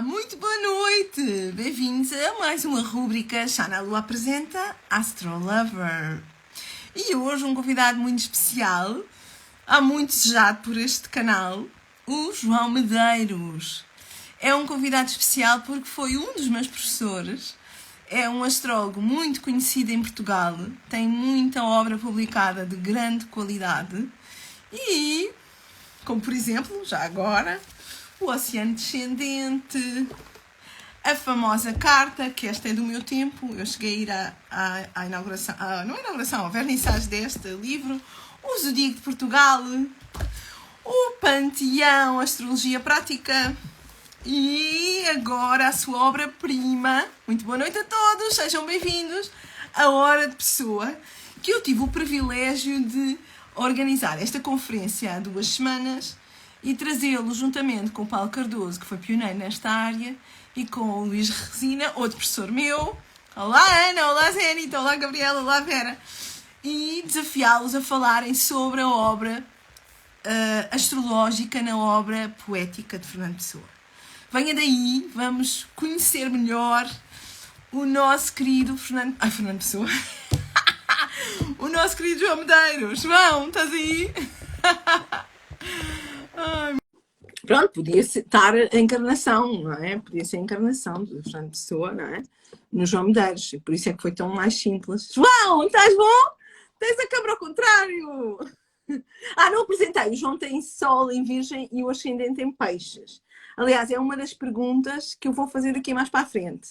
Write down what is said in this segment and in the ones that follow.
Muito boa noite! Bem-vindos a mais uma rúbrica Chá na Lua apresenta Astro Lover. E hoje um convidado muito especial, há muito desejado por este canal, o João Medeiros. É um convidado especial porque foi um dos meus professores, é um astrólogo muito conhecido em Portugal, tem muita obra publicada de grande qualidade e, como por exemplo, já agora, o Oceano Descendente, a famosa carta, que esta é do meu tempo, eu cheguei a ir à inauguração, não à inauguração, à vernissage deste livro, o Zodíaco de Portugal, o Panteão, Astrologia Prática e agora a sua obra-prima. Muito boa noite a todos, sejam bem-vindos à Hora de Pessoa, que eu tive o privilégio de organizar esta conferência há 2 semanas e trazê-lo juntamente com o Paulo Cardoso, que foi pioneiro nesta área, e com o Luís Resina, outro professor meu. Olá Ana, olá Zénita, olá Gabriela, olá Vera. E desafiá-los a falarem sobre a obra astrológica na obra poética de Fernando Pessoa. Venha daí, vamos conhecer melhor o nosso querido Fernando Pessoa. O nosso querido João Medeiros. João, estás aí? Pronto, podia estar a encarnação, não é? Podia ser a encarnação de Fernando Pessoa, não é? No João Medeiros, e por isso é que foi tão mais simples. João, estás bom? Tens a câmara ao contrário! Não apresentei. O João tem Sol em Virgem e o Ascendente em Peixes. Aliás, é uma das perguntas que eu vou fazer aqui mais para a frente.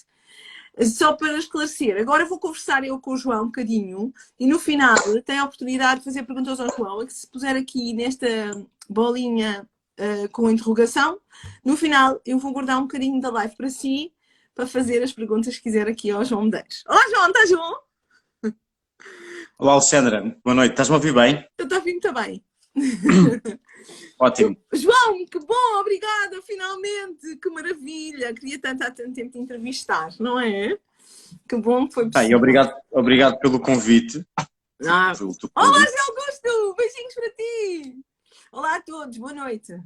Só para esclarecer, agora vou conversar eu com o João um bocadinho e no final tem a oportunidade de fazer perguntas ao João, e que se puser aqui nesta bolinha com interrogação, no final eu vou guardar um bocadinho da live para si, para fazer as perguntas que quiser aqui ao João Medeiros. Olá João, estás bom? Olá Alexandra, boa noite, estás-me a ouvir bem? Eu estou a ouvir muito bem. Ótimo. João, que bom, obrigada, finalmente, que maravilha, queria há tanto tempo te entrevistar, não é? Que bom que foi possível. Obrigado pelo convite. Olá, Zé Augusto, beijinhos para ti. Olá a todos, boa noite.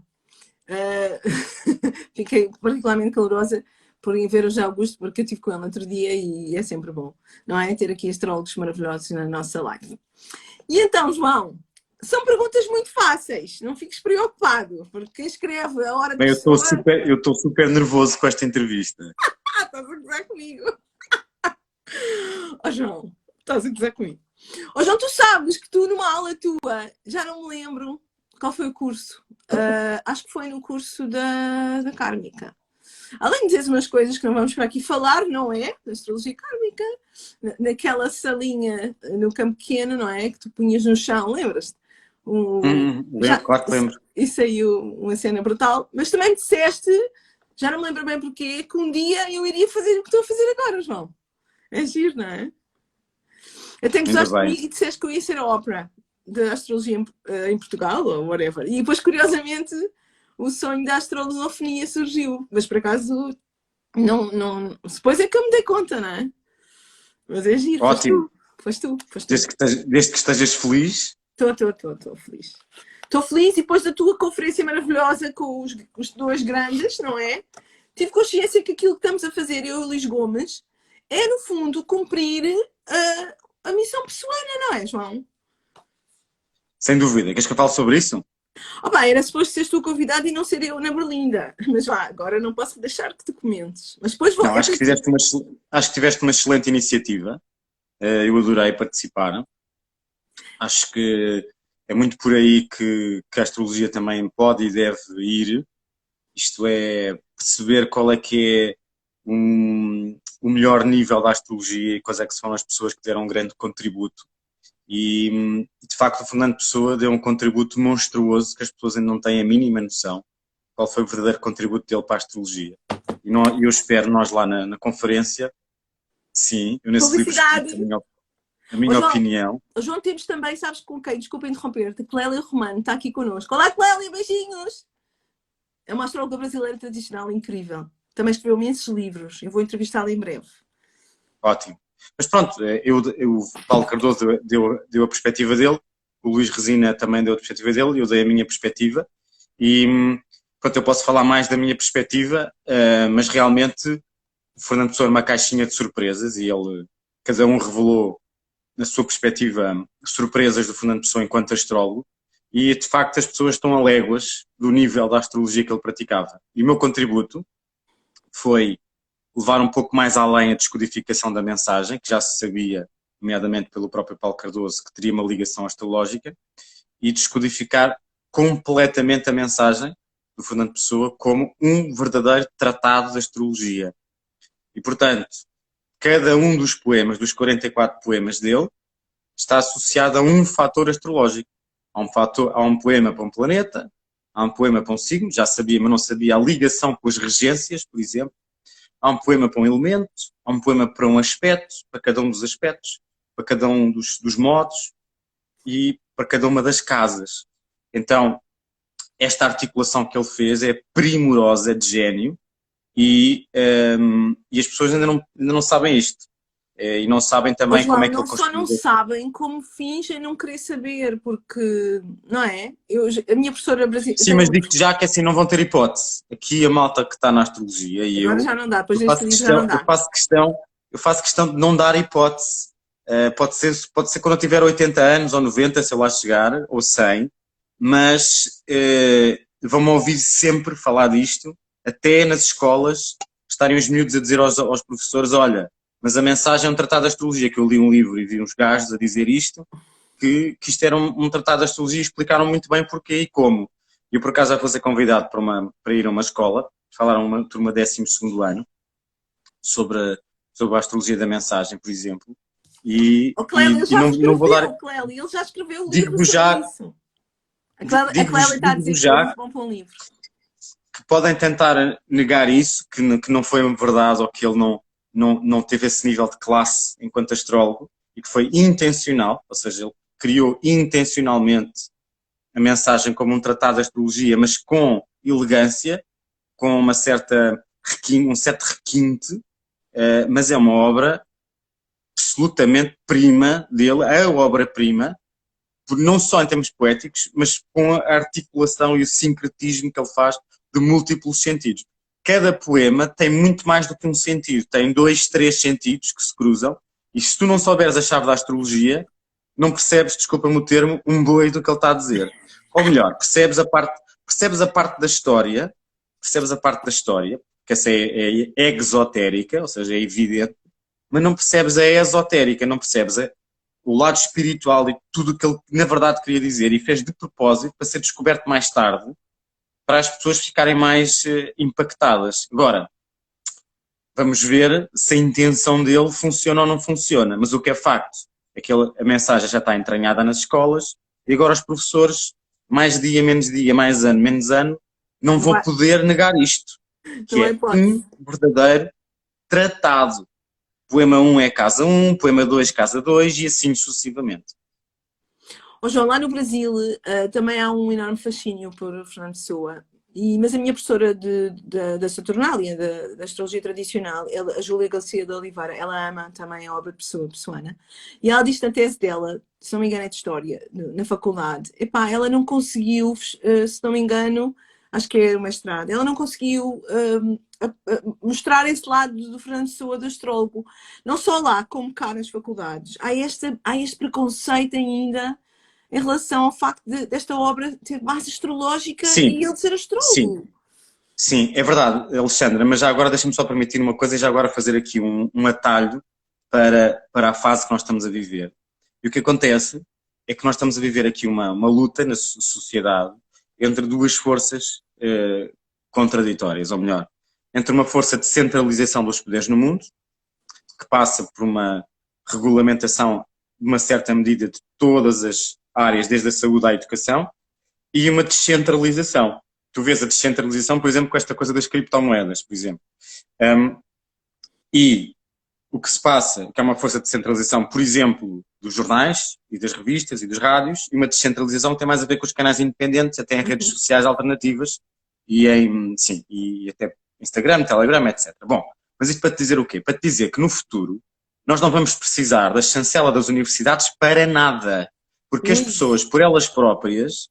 Fiquei particularmente calorosa por ver o Zé Augusto, porque eu estive com ele outro dia e é sempre bom, não é? Ter aqui astrólogos maravilhosos na nossa live. E então, João, são perguntas muito fáceis, não fiques preocupado, porque quem escreve a hora de Bem, eu estou super nervoso com esta entrevista. Estás a gozar comigo. João, estás a gozar comigo. João, tu sabes que tu numa aula tua, já não me lembro qual foi o curso, acho que foi no curso da Kármica. Além de dizeres umas coisas que não vamos para aqui falar, não é? Da astrologia kármica, naquela salinha no Campo Pequeno, não é? Que tu punhas no chão, lembras-te? Claro que lembro. Isso aí, uma cena brutal. Mas também disseste, já não me lembro bem porquê, que um dia eu iria fazer o que estou a fazer agora, João. É giro, não é? Até que gostaste comigo e disseste que eu ia ser a ópera da astrologia em Portugal, ou whatever. E depois, curiosamente, o sonho da astrologia surgiu. Mas, por acaso, não... Depois é que eu me dei conta, não é? Mas é giro. Ótimo. Foste tu. Desde que estejas feliz. Estou feliz. Estou feliz e depois da tua conferência maravilhosa com os 2 grandes, não é? Tive consciência que aquilo que estamos a fazer, eu e o Luís Gomes, é, no fundo, cumprir a missão pessoana, não é, João? Sem dúvida. Queres que eu fale sobre isso? Era suposto seres tu convidado e não ser eu na Berlinda. Mas agora não posso deixar que te comentes. Mas depois vou... Acho que tiveste uma excelente iniciativa. Eu adorei participar. Acho que é muito por aí que a astrologia também pode e deve ir. Isto é, perceber qual é que é o melhor nível da astrologia e quais é que são as pessoas que deram um grande contributo. E, de facto, o Fernando Pessoa deu um contributo monstruoso que as pessoas ainda não têm a mínima noção qual foi o verdadeiro contributo dele para a astrologia. E eu espero, nós lá na conferência, sim, eu nesse livro escrito a minha opinião. João, temos também, sabes com quem? Desculpa interromper-te, Clélia Romano está aqui connosco. Olá, Clélia, beijinhos! É uma astróloga brasileira tradicional incrível. Também escreveu imensos livros. Eu vou entrevistá-la em breve. Ótimo. Mas pronto, o Paulo Cardoso deu a perspectiva dele, o Luís Resina também deu a perspectiva dele, eu dei a minha perspectiva e pronto, eu posso falar mais da minha perspectiva, mas realmente o Fernando Pessoa era uma caixinha de surpresas e ele, cada um revelou, na sua perspectiva, surpresas do Fernando Pessoa enquanto astrólogo, e de facto as pessoas estão a léguas do nível da astrologia que ele praticava. E o meu contributo foi levar um pouco mais além a descodificação da mensagem, que já se sabia, nomeadamente pelo próprio Paulo Cardoso, que teria uma ligação astrológica, e descodificar completamente a mensagem do Fernando Pessoa como um verdadeiro tratado de astrologia. E, portanto, cada um dos poemas, dos 44 poemas dele, está associado a um fator astrológico. Há um poema para um planeta, há um poema para um signo, já sabia, mas não sabia a ligação com as regências, por exemplo. Há um poema para um elemento, há um poema para um aspecto, para cada um dos aspectos, para cada um dos modos e para cada uma das casas. Então, esta articulação que ele fez é primorosa, de gênio, e as pessoas ainda não sabem isto. E não sabem também como é que ele conseguiu. Só não sabem como fingem não querer saber, porque, não é? A minha professora brasileira... Sim, mas digo-te já que assim não vão ter hipótese. Aqui a malta que está na astrologia e agora eu... já não dá, depois deste livro já não dá. Eu faço questão de não dar hipótese. Pode ser quando eu tiver 80 anos ou 90, se eu lá chegar, ou 100, mas vão-me ouvir sempre falar disto, até nas escolas, estarem os miúdos a dizer aos professores, olha, mas a mensagem é um tratado de astrologia, que eu li um livro e vi uns gajos a dizer isto, que isto era um tratado de astrologia e explicaram muito bem porquê e como. Eu, por acaso, já fui ser convidado para ir a uma escola, falaram uma turma 12º ano, sobre a astrologia da mensagem, por exemplo, e não vou dar... Ele já escreveu o livro sobre isso. A Clélia está a dizer que é muito bom para um livro. Que podem tentar negar isso, que não foi verdade ou que ele não teve esse nível de classe enquanto astrólogo e que foi intencional, ou seja, ele criou intencionalmente a mensagem como um tratado de astrologia, mas com elegância, com um certo requinte, mas é uma obra absolutamente prima dele, a obra-prima, não só em termos poéticos, mas com a articulação e o sincretismo que ele faz de múltiplos sentidos. Cada poema tem muito mais do que um sentido, tem 2, 3 sentidos que se cruzam, e se tu não souberes a chave da astrologia, não percebes, desculpa-me o termo, um boi do que ele está a dizer. Ou melhor, percebes a parte da história, que essa é exotérica, ou seja, é evidente, mas não percebes a esotérica, não percebes o lado espiritual e tudo o que ele na verdade queria dizer, e fez de propósito para ser descoberto mais tarde, para as pessoas ficarem mais impactadas. Agora, vamos ver se a intenção dele funciona ou não funciona, mas o que é facto é que a mensagem já está entranhada nas escolas e agora os professores, mais dia, mais ano, menos ano, não vão poder negar isto, que é um verdadeiro tratado. Poema 1 é casa 1, poema 2 casa 2 e assim sucessivamente. João, lá no Brasil também há um enorme fascínio por Fernando Pessoa, mas a minha professora da Saturnália, da astrologia tradicional, a Júlia Garcia de Oliveira, ela ama também a obra de Pessoa, Pessoana, e ela diz na tese dela, se não me engano é de História, na faculdade, ela não conseguiu, se não me engano, acho que é o mestrado, ela não conseguiu mostrar esse lado do Fernando Pessoa, do astrólogo, não só lá, como cá nas faculdades. Há este preconceito ainda em relação ao facto desta obra ter base astrológica. Sim. E ele ser astrólogo. Sim, é verdade, Alexandra, mas já agora deixa-me só permitir uma coisa e já agora fazer aqui um atalho para a fase que nós estamos a viver. E o que acontece é que nós estamos a viver aqui uma luta na sociedade entre duas forças contraditórias, ou melhor, entre uma força de centralização dos poderes no mundo, que passa por uma regulamentação de uma certa medida de todas as áreas, desde a saúde à educação, e uma descentralização. Tu vês a descentralização, por exemplo, com esta coisa das criptomoedas, por exemplo. E o que se passa, que é uma força de descentralização, por exemplo, dos jornais e das revistas e dos rádios, e uma descentralização que tem mais a ver com os canais independentes, até em redes sociais alternativas, e até Instagram, Telegram, etc. Bom, mas isto para te dizer o quê? Para te dizer que no futuro nós não vamos precisar da chancela das universidades para nada. Porque as pessoas por elas próprias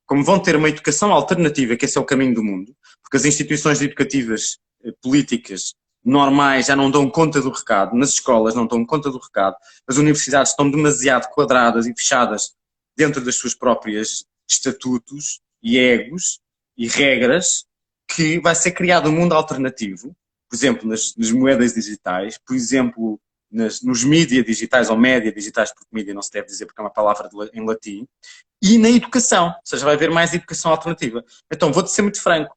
como vão ter uma educação alternativa, que esse é o caminho do mundo, porque as instituições educativas políticas normais já não dão conta do recado, nas escolas não dão conta do recado, as universidades estão demasiado quadradas e fechadas dentro das suas próprias estatutos e egos e regras, que vai ser criado um mundo alternativo, por exemplo, nas moedas digitais, por exemplo, nos mídias digitais, ou média digitais, porque mídia não se deve dizer porque é uma palavra em latim, e na educação, ou seja, vai haver mais educação alternativa. Então, vou-te ser muito franco,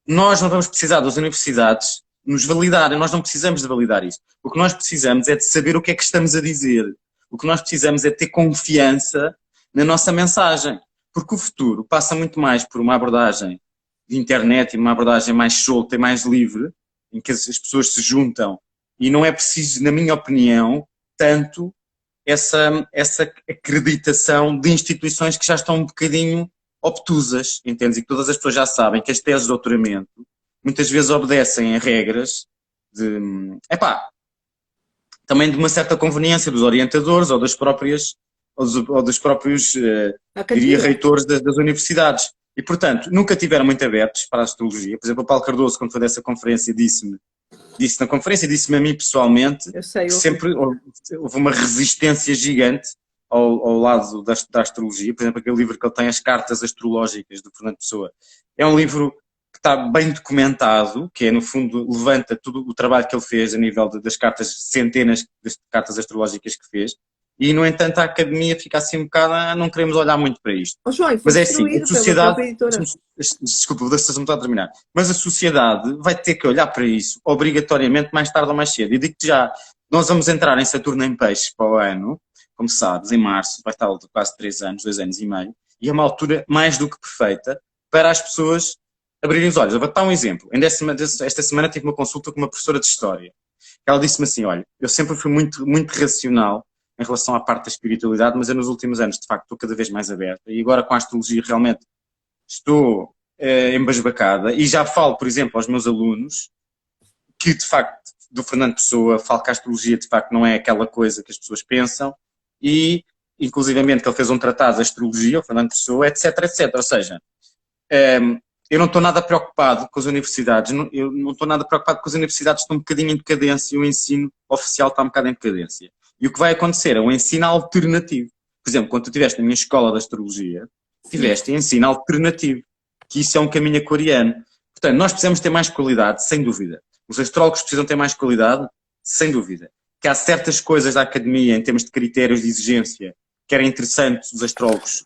nós não vamos precisar das universidades nos validarem, nós não precisamos de validar isto. O que nós precisamos é de saber o que é que estamos a dizer. O que nós precisamos é ter confiança na nossa mensagem. Porque o futuro passa muito mais por uma abordagem de internet e uma abordagem mais solta e mais livre, em que as pessoas se juntam e não é preciso, na minha opinião, tanto essa acreditação de instituições que já estão um bocadinho obtusas, entendes? E que todas as pessoas já sabem que as teses de doutoramento muitas vezes obedecem a regras de, também de uma certa conveniência dos orientadores ou dos próprios, diria, reitores das universidades. E, portanto, nunca tiveram muito abertos para a astrologia. Por exemplo, o Paulo Cardoso, quando foi dessa conferência, disse na conferência, disse-me a mim pessoalmente, que sempre houve uma resistência gigante ao lado da astrologia. Por exemplo, aquele livro que ele tem, As Cartas Astrológicas, do Fernando Pessoa, é um livro que está bem documentado, que é, no fundo, levanta todo o trabalho que ele fez a nível das cartas, centenas de cartas astrológicas que fez, e, no entanto, a academia fica assim um bocado, não queremos olhar muito para isto. João, mas é assim, a sociedade... Desculpa, deixa-me só terminar. Mas a sociedade vai ter que olhar para isso, obrigatoriamente, mais tarde ou mais cedo. E digo-te já, nós vamos entrar em Saturno em Peixes para o ano, como sabes, em março, vai estar quase 3 anos, 2 anos e meio, e é uma altura mais do que perfeita para as pessoas abrirem os olhos. Eu vou dar um exemplo. Esta semana tive uma consulta com uma professora de História. Ela disse-me assim, olha, eu sempre fui muito, muito racional em relação à parte da espiritualidade, mas eu nos últimos anos, de facto, estou cada vez mais aberta. E agora com a astrologia realmente estou embasbacada. E já falo, por exemplo, aos meus alunos que, de facto, do Fernando Pessoa, falo que a astrologia, de facto, não é aquela coisa que as pessoas pensam. E, inclusivamente, que ele fez um tratado de astrologia, o Fernando Pessoa, etc, etc. Ou seja, eu não estou nada preocupado com as universidades. Eu não estou nada preocupado porque as universidades estão um bocadinho em decadência e o ensino oficial está um bocado em decadência. E o que vai acontecer é um ensino alternativo. Por exemplo, quando tu estiveste na minha escola de astrologia, tiveste ensino alternativo, que isso é um caminho aquariano. Portanto, nós precisamos ter mais qualidade, sem dúvida. Os astrólogos precisam ter mais qualidade, sem dúvida. Que há certas coisas da academia, em termos de critérios de exigência, que era interessante os astrólogos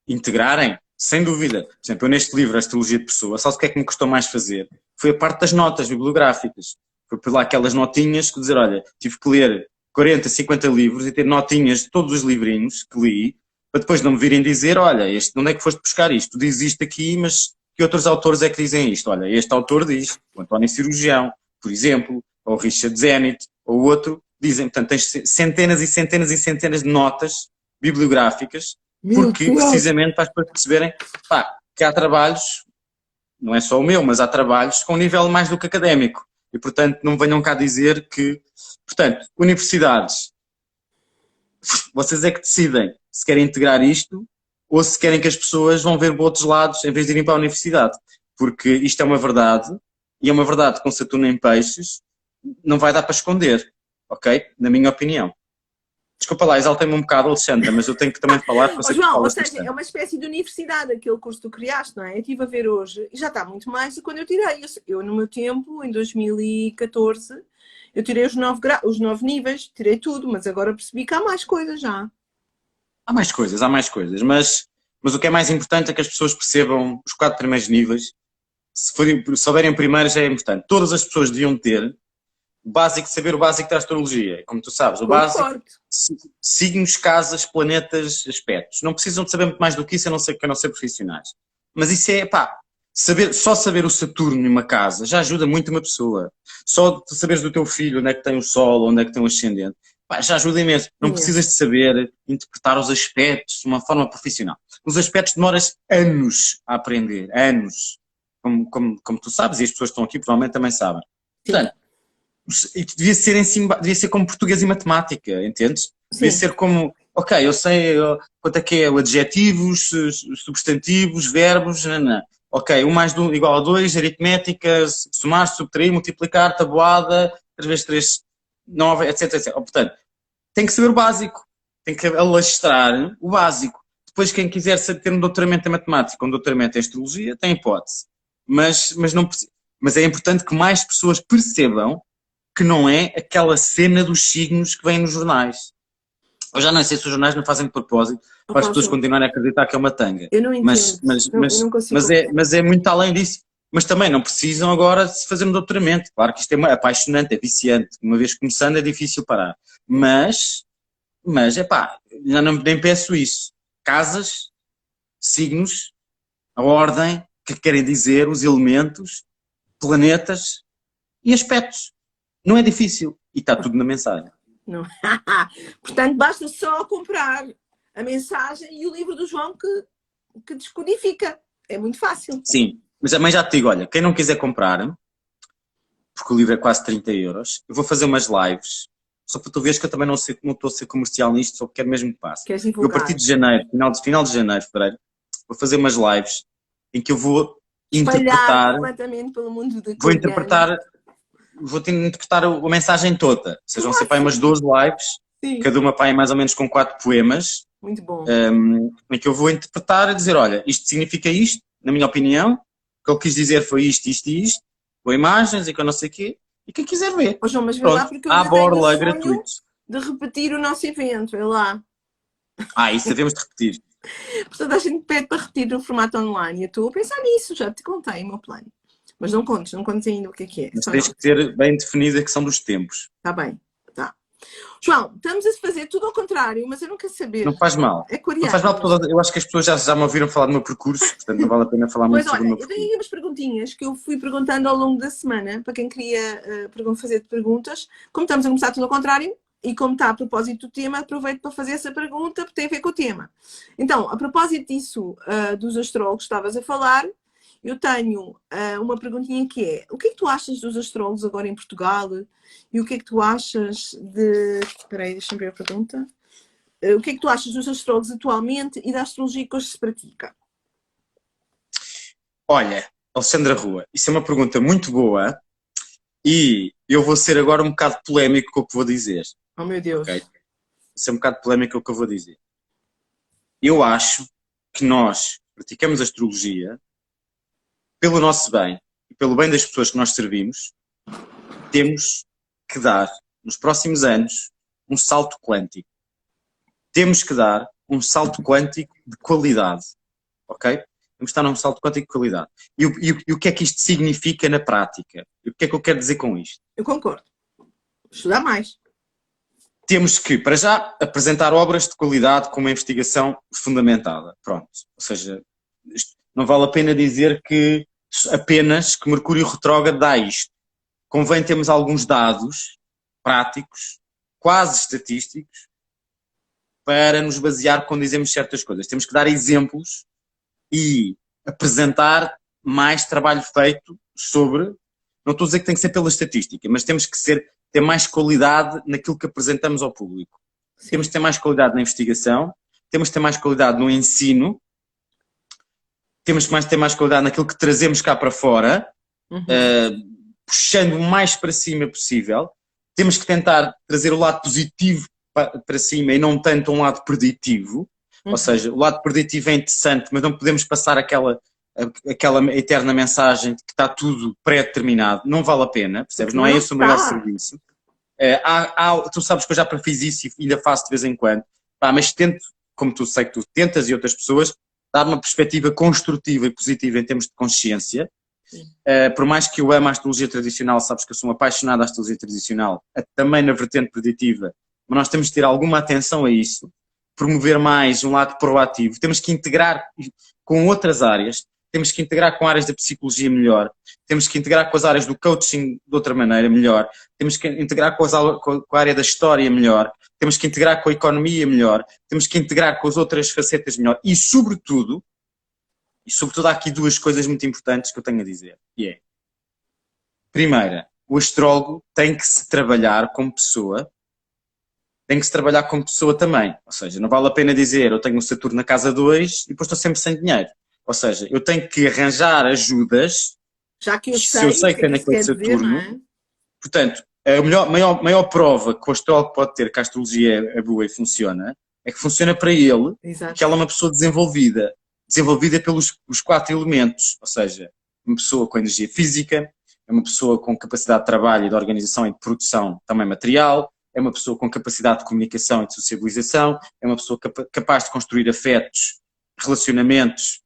integrarem, sem dúvida. Por exemplo, eu neste livro, A Astrologia de Pessoa, sabe o que é que me custou mais fazer? Foi a parte das notas bibliográficas. Foi por lá aquelas notinhas que dizer, olha, tive que ler 40, 50 livros e ter notinhas de todos os livrinhos que li, para depois não me virem dizer, olha, onde é que foste buscar isto? Tu dizes isto aqui, mas que outros autores é que dizem isto? Olha, este autor diz, o António Cirurgião, por exemplo, ou o Richard Zenit, ou o outro, dizem, portanto, tens centenas e centenas e centenas de notas bibliográficas, porque precisamente para as pessoas perceberem que há trabalhos, não é só o meu, mas há trabalhos com um nível mais do que académico. E, portanto, não venham cá dizer que... Portanto, universidades, vocês é que decidem se querem integrar isto ou se querem que as pessoas vão ver para outros lados em vez de irem para a universidade. Porque isto é uma verdade, e é uma verdade com Saturno em Peixes, não vai dar para esconder, ok? Na minha opinião. Desculpa lá, exaltei-me um bocado, Alexandra, mas eu tenho que também falar... João, ou seja, é uma espécie de universidade, aquele curso que tu criaste, não é? Eu estive a ver hoje, e já está muito mais do que quando eu tirei. Eu, no meu tempo, em 2014, eu tirei os 9 níveis, tirei tudo, mas agora percebi que há mais coisas já. Há mais coisas, mas o que é mais importante é que as pessoas percebam os 4 primeiros níveis. Se souberem o primeiro já é importante. Todas as pessoas deviam ter o básico, saber o básico da astrologia. Como tu sabes, o básico, signos, casas, planetas, aspectos. Não precisam de saber muito mais do que isso, a não ser profissionais. Mas isso é, só saber o Saturno numa casa já ajuda muito uma pessoa. Só de saberes do teu filho onde é que tem o Sol, onde é que tem o Ascendente, já ajuda imenso. Não precisas de saber interpretar os aspectos de uma forma profissional. Os aspectos demoras anos a aprender, anos. Como tu sabes, e as pessoas que estão aqui provavelmente também sabem. Portanto, devia ser como português e matemática, entendes? Devia ser como Ok, eu sei quanto é que é o adjetivos, substantivos, verbos, nanã. Ok, 1 mais 1 igual a 2, aritmética, somar, subtrair, multiplicar, tabuada, 3 vezes 3, 9, etc, etc. Portanto, tem que saber o básico, tem que alastrar o básico. Depois, quem quiser ter um doutoramento em matemática, um doutoramento em astrologia, tem hipótese. Mas é importante que mais pessoas percebam que não é aquela cena dos signos que vêm nos jornais. Eu já não sei se os jornais não fazem de propósito para as pessoas continuarem a acreditar que é uma tanga. Eu não entendo. Eu não consigo. Mas é muito além disso. Mas também não precisam agora de se fazer um doutoramento. Claro que isto é apaixonante, é viciante. Uma vez começando é difícil parar. Mas já não, nem peço isso. Casas, signos, a ordem, o que querem dizer, os elementos, planetas e aspectos. Não é difícil. E está tudo na mensagem. Não. Portanto, basta só comprar a mensagem e o livro do João que descodifica. É muito fácil. Sim, mas também já te digo, olha, quem não quiser comprar, porque o livro é quase 30 euros, eu vou fazer umas lives, só para tu veres que eu também não estou a ser comercial nisto, só quero mesmo que passe. Eu a partir de janeiro, final de janeiro, fevereiro, vou fazer umas lives em que eu vou interpretar completamente pelo mundo da vou interpretar a mensagem toda. Ou seja, vão ser para aí umas 12 lives, sim, cada uma para aí mais ou menos com 4 poemas. Muito bom. Em que eu vou interpretar e dizer, olha, isto significa isto, na minha opinião, o que ele quis dizer foi isto, isto e isto, com imagens e com não sei o quê, e quem quiser ver. Oh, João, mas vê lá porque eu à borla, gratuito. De repetir o nosso evento, vê lá. Isso devemos de repetir. Portanto, a gente pede para repetir no formato online. Eu estou a pensar nisso, já te contei o meu plano. Mas não contes ainda o que é. Mas tens que ter bem definida a questão dos tempos. Está bem, tá. João, estamos a fazer tudo ao contrário, mas eu não quero saber. Não faz mal. É coreano. Não faz mal, porque eu acho que as pessoas já me ouviram falar do meu percurso, portanto não vale a pena falar muito sobre o meu percurso. Eu tenho aqui umas perguntinhas que eu fui perguntando ao longo da semana, para quem queria fazer perguntas. Como estamos a começar tudo ao contrário, e como está a propósito do tema, aproveito para fazer essa pergunta, porque tem a ver com o tema. Então, a propósito disso, dos astrólogos que estavas a falar, eu tenho uma perguntinha que é: o que é que tu achas dos astrólogos agora em Portugal? E o que é que tu achas de... Espera aí, deixa-me ver a pergunta. O que é que tu achas dos astrólogos atualmente e da astrologia que hoje se pratica? Olha, Alexandra Rua, isso é uma pergunta muito boa e eu vou ser agora um bocado polémico com o que vou dizer. Oh, meu Deus. Okay? Isso é um bocado polémico com o que eu vou dizer. Eu acho que nós praticamos astrologia pelo nosso bem e pelo bem das pessoas que nós servimos, temos que dar, nos próximos anos, um salto quântico. Temos que dar um salto quântico de qualidade. Ok? Temos que estar num salto quântico de qualidade. E o que é que isto significa na prática? E o que é que eu quero dizer com isto? Eu concordo. Estudar mais. Temos que, para já, apresentar obras de qualidade com uma investigação fundamentada. Pronto. Ou seja, não vale a pena dizer que apenas que Mercúrio retrógrado dá isto. Convém termos alguns dados práticos, quase estatísticos, para nos basear quando dizemos certas coisas. Temos que dar exemplos e apresentar mais trabalho feito sobre... Não estou a dizer que tem que ser pela estatística, mas temos que ter mais qualidade naquilo que apresentamos ao público. Sim. Temos que ter mais qualidade na investigação, temos que ter mais qualidade no ensino, temos que ter mais qualidade naquilo que trazemos cá para fora, puxando o mais para cima possível. Temos que tentar trazer o lado positivo para cima e não tanto um lado preditivo. Ou seja, o lado preditivo é interessante, mas não podemos passar aquela eterna mensagem de que está tudo pré-determinado. Não vale a pena, percebes? Não é esse o maior serviço. Tu sabes que eu já fiz isso e ainda faço de vez em quando. Mas tento, como tu sei que tu tentas e outras pessoas, dar uma perspectiva construtiva e positiva em termos de consciência. Por mais que eu ame a astrologia tradicional, sabes que eu sou um apaixonado à astrologia tradicional, também na vertente preditiva, mas nós temos de ter alguma atenção a isso, promover mais um lado proativo, temos que integrar com outras áreas, temos que integrar com áreas da psicologia melhor, temos que integrar com as áreas do coaching de outra maneira melhor, temos que integrar com a área da história melhor, temos que integrar com a economia melhor, temos que integrar com as outras facetas melhor e sobretudo há aqui duas coisas muito importantes que eu tenho a dizer. E é, primeira, o astrólogo tem que se trabalhar como pessoa tem que se trabalhar como pessoa também. Ou seja, não vale a pena dizer eu tenho um Saturno na casa 2 e depois estou sempre sem dinheiro. Ou seja, eu tenho que arranjar ajudas, Já que eu se eu sei o sei que que é que tenho isso aquele quer dizer, não Saturno. é? Portanto, a maior prova que o astrólogo pode ter que a astrologia é boa e funciona, é que funciona para ele e que Exato. ela é uma pessoa desenvolvida. Desenvolvida pelos os 4 elementos. Ou seja, uma pessoa com energia física, é uma pessoa com capacidade de trabalho e de organização e de produção também material, é uma pessoa com capacidade de comunicação e de sociabilização, é uma pessoa capaz de construir afetos, relacionamentos,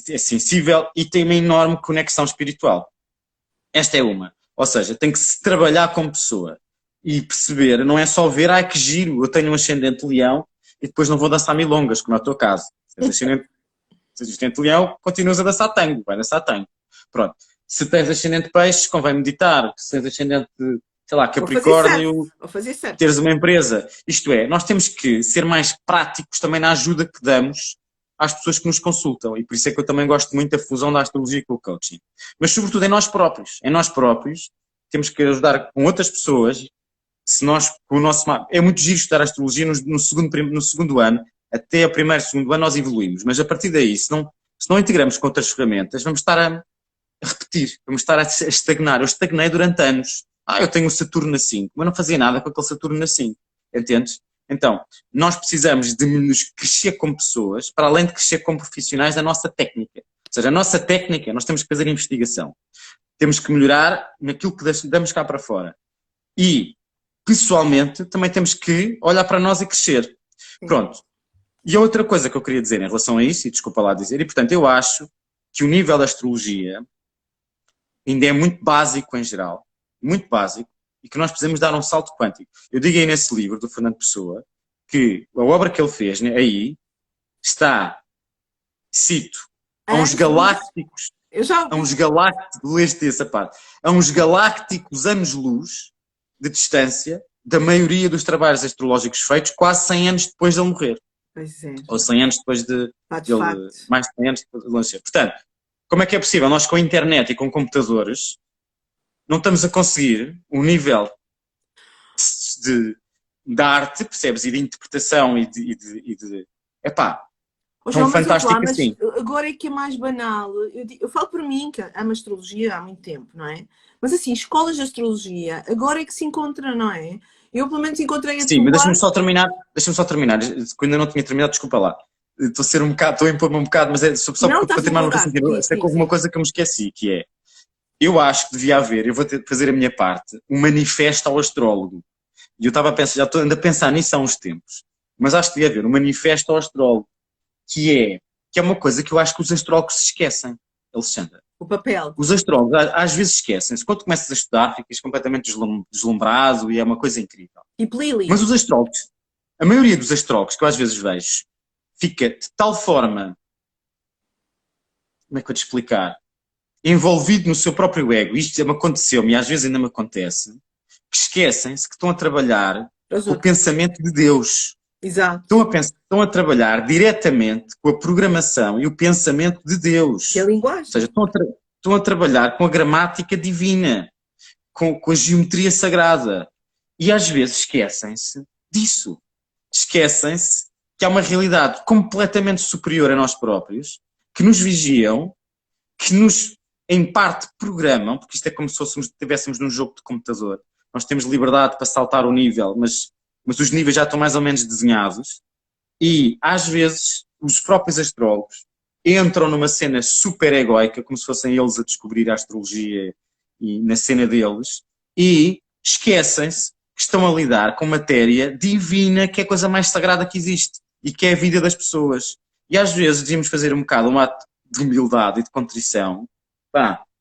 é sensível e tem uma enorme conexão espiritual. Esta é uma. Ou seja, tem que se trabalhar como pessoa e perceber, não é só ver, ai que giro, eu tenho um ascendente leão e depois não vou dançar milongas, como é o teu caso. Se tens ascendente leão, continuas a dançar tango, vai dançar tango. Pronto. Se tens ascendente peixes, convém meditar. Se tens ascendente, sei lá, Vou fazer surf. capricórnio, Vou fazer surf. teres uma empresa. Isto é, nós temos que ser mais práticos também na ajuda que damos às pessoas que nos consultam. E por isso é que eu também gosto muito da fusão da astrologia com o coaching. Mas sobretudo em nós próprios. Em nós próprios temos que ajudar com outras pessoas. Se nós, com o nosso... É muito giro estudar a astrologia no segundo ano. Até o primeiro, segundo ano nós evoluímos. Mas a partir daí, se não integramos com outras ferramentas, vamos estar a repetir. Vamos estar a estagnar. Eu estagnei durante anos. Eu tenho o Saturno na 5, mas não fazia nada com aquele Saturno na 5. Entendes? Então, nós precisamos de nos crescer como pessoas, para além de crescer como profissionais da nossa técnica. Ou seja, a nossa técnica, nós temos que fazer investigação. Temos que melhorar naquilo que damos cá para fora. E, pessoalmente, também temos que olhar para nós e crescer. Pronto. E a outra coisa que eu queria dizer em relação a isso, e desculpa lá dizer, e portanto eu acho que o nível da astrologia ainda é muito básico em geral, muito básico, e que nós precisamos dar um salto quântico. Eu digo aí nesse livro do Fernando Pessoa que a obra que ele fez, né, aí está, cito, a uns galácticos, leste essa parte, a uns galácticos anos-luz de distância da maioria dos trabalhos astrológicos feitos quase 100 anos depois de ele morrer. Pois é. Ou 100 anos depois de ele, mais de 100 anos depois de lançar. Portanto, como é que é possível? Nós com a internet e com computadores não estamos a conseguir um nível de arte, percebes? E de interpretação e de tão fantástico assim. Agora é que é mais banal. Eu falo por mim, que amo astrologia há muito tempo, não é? Mas assim, escolas de astrologia, agora é que se encontra, não é? Eu pelo menos encontrei a Sim, mas deixa-me só terminar, que ainda não tinha terminado, desculpa lá. Estou a impor-me um bocado, mas é só para terminar no raciocínio. É com uma coisa que eu me esqueci, que é, eu acho que devia haver, eu vou ter de fazer a minha parte, um manifesto ao astrólogo. E eu estava a pensar, já estou ainda a pensar nisso há uns tempos, mas acho que devia haver um manifesto ao astrólogo, que é uma coisa que eu acho que os astrólogos se esquecem, Alexandra. O papel. Os astrólogos às vezes esquecem-se. Quando começas a estudar, ficas completamente deslumbrado e é uma coisa incrível. Tipo Lily. Mas os astrólogos, a maioria dos astrólogos que eu às vezes vejo, fica de tal forma, como é que eu te explicar, envolvido no seu próprio ego, isto já me aconteceu-me e às vezes ainda me acontece, que esquecem-se que estão a trabalhar com o pensamento de Deus. Exato. Estão a trabalhar diretamente com a programação e o pensamento de Deus. Que é a linguagem. Ou seja, estão a trabalhar com a gramática divina, com a geometria sagrada. E às vezes esquecem-se disso. Esquecem-se que há uma realidade completamente superior a nós próprios, que nos vigiam, que nos, em parte, programam, porque isto é como se estivéssemos num jogo de computador. Nós temos liberdade para saltar o nível, mas os níveis já estão mais ou menos desenhados. E, às vezes, os próprios astrólogos entram numa cena super egóica, como se fossem eles a descobrir a astrologia e na cena deles, e esquecem-se que estão a lidar com matéria divina, que é a coisa mais sagrada que existe e que é a vida das pessoas. E às vezes devíamos fazer um bocado um ato de humildade e de contrição,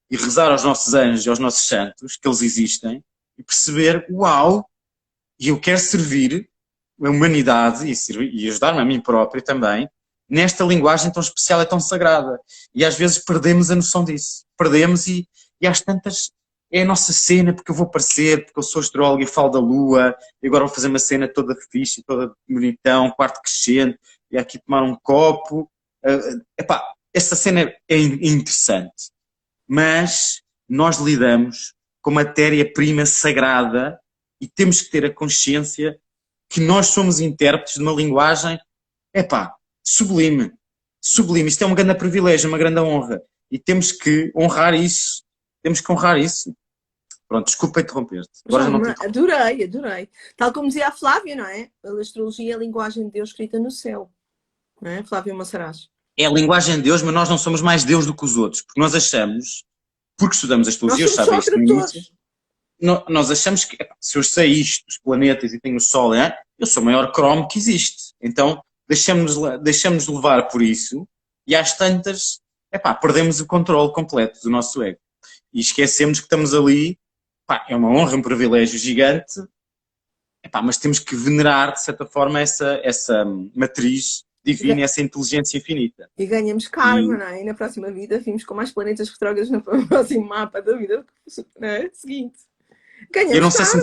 e rezar aos nossos anjos e aos nossos santos, que eles existem, e perceber, uau, e eu quero servir a humanidade e ajudar-me a mim próprio também, nesta linguagem tão especial e tão sagrada. E às vezes perdemos a noção disso. Perdemos e às tantas é a nossa cena, porque eu vou aparecer, porque eu sou astrólogo e falo da lua, e agora vou fazer uma cena toda fixe, toda bonitão, quarto crescente, e aqui tomar um copo. Essa cena é interessante. Mas nós lidamos com matéria-prima sagrada e temos que ter a consciência que nós somos intérpretes de uma linguagem, epá, sublime. Sublime. Isto é um grande privilégio, uma grande honra. E temos que honrar isso. Temos que honrar isso. Pronto, desculpa interromper-te. Agora já não te... Adorei, adorei. Tal como dizia a Flávia, não é? A astrologia é a linguagem de Deus escrita no céu. Não é, Flávia Massaraz? É a linguagem de Deus, mas nós não somos mais Deus do que os outros. Porque nós achamos, porque estudamos astrologia, eu sabia isto no início, nós achamos que se eu sei isto, os planetas e tenho o Sol, eu sou o maior cromo que existe. Então deixamos levar por isso e às tantas, perdemos o controle completo do nosso ego. E esquecemos que estamos ali, é uma honra, um privilégio gigante, mas temos que venerar, de certa forma, essa matriz divina e essa inteligência infinita. E ganhamos karma, não é? E na próxima vida vimos com mais planetas retrógrados no próximo mapa da vida, não é? Seguinte. Eu não sei se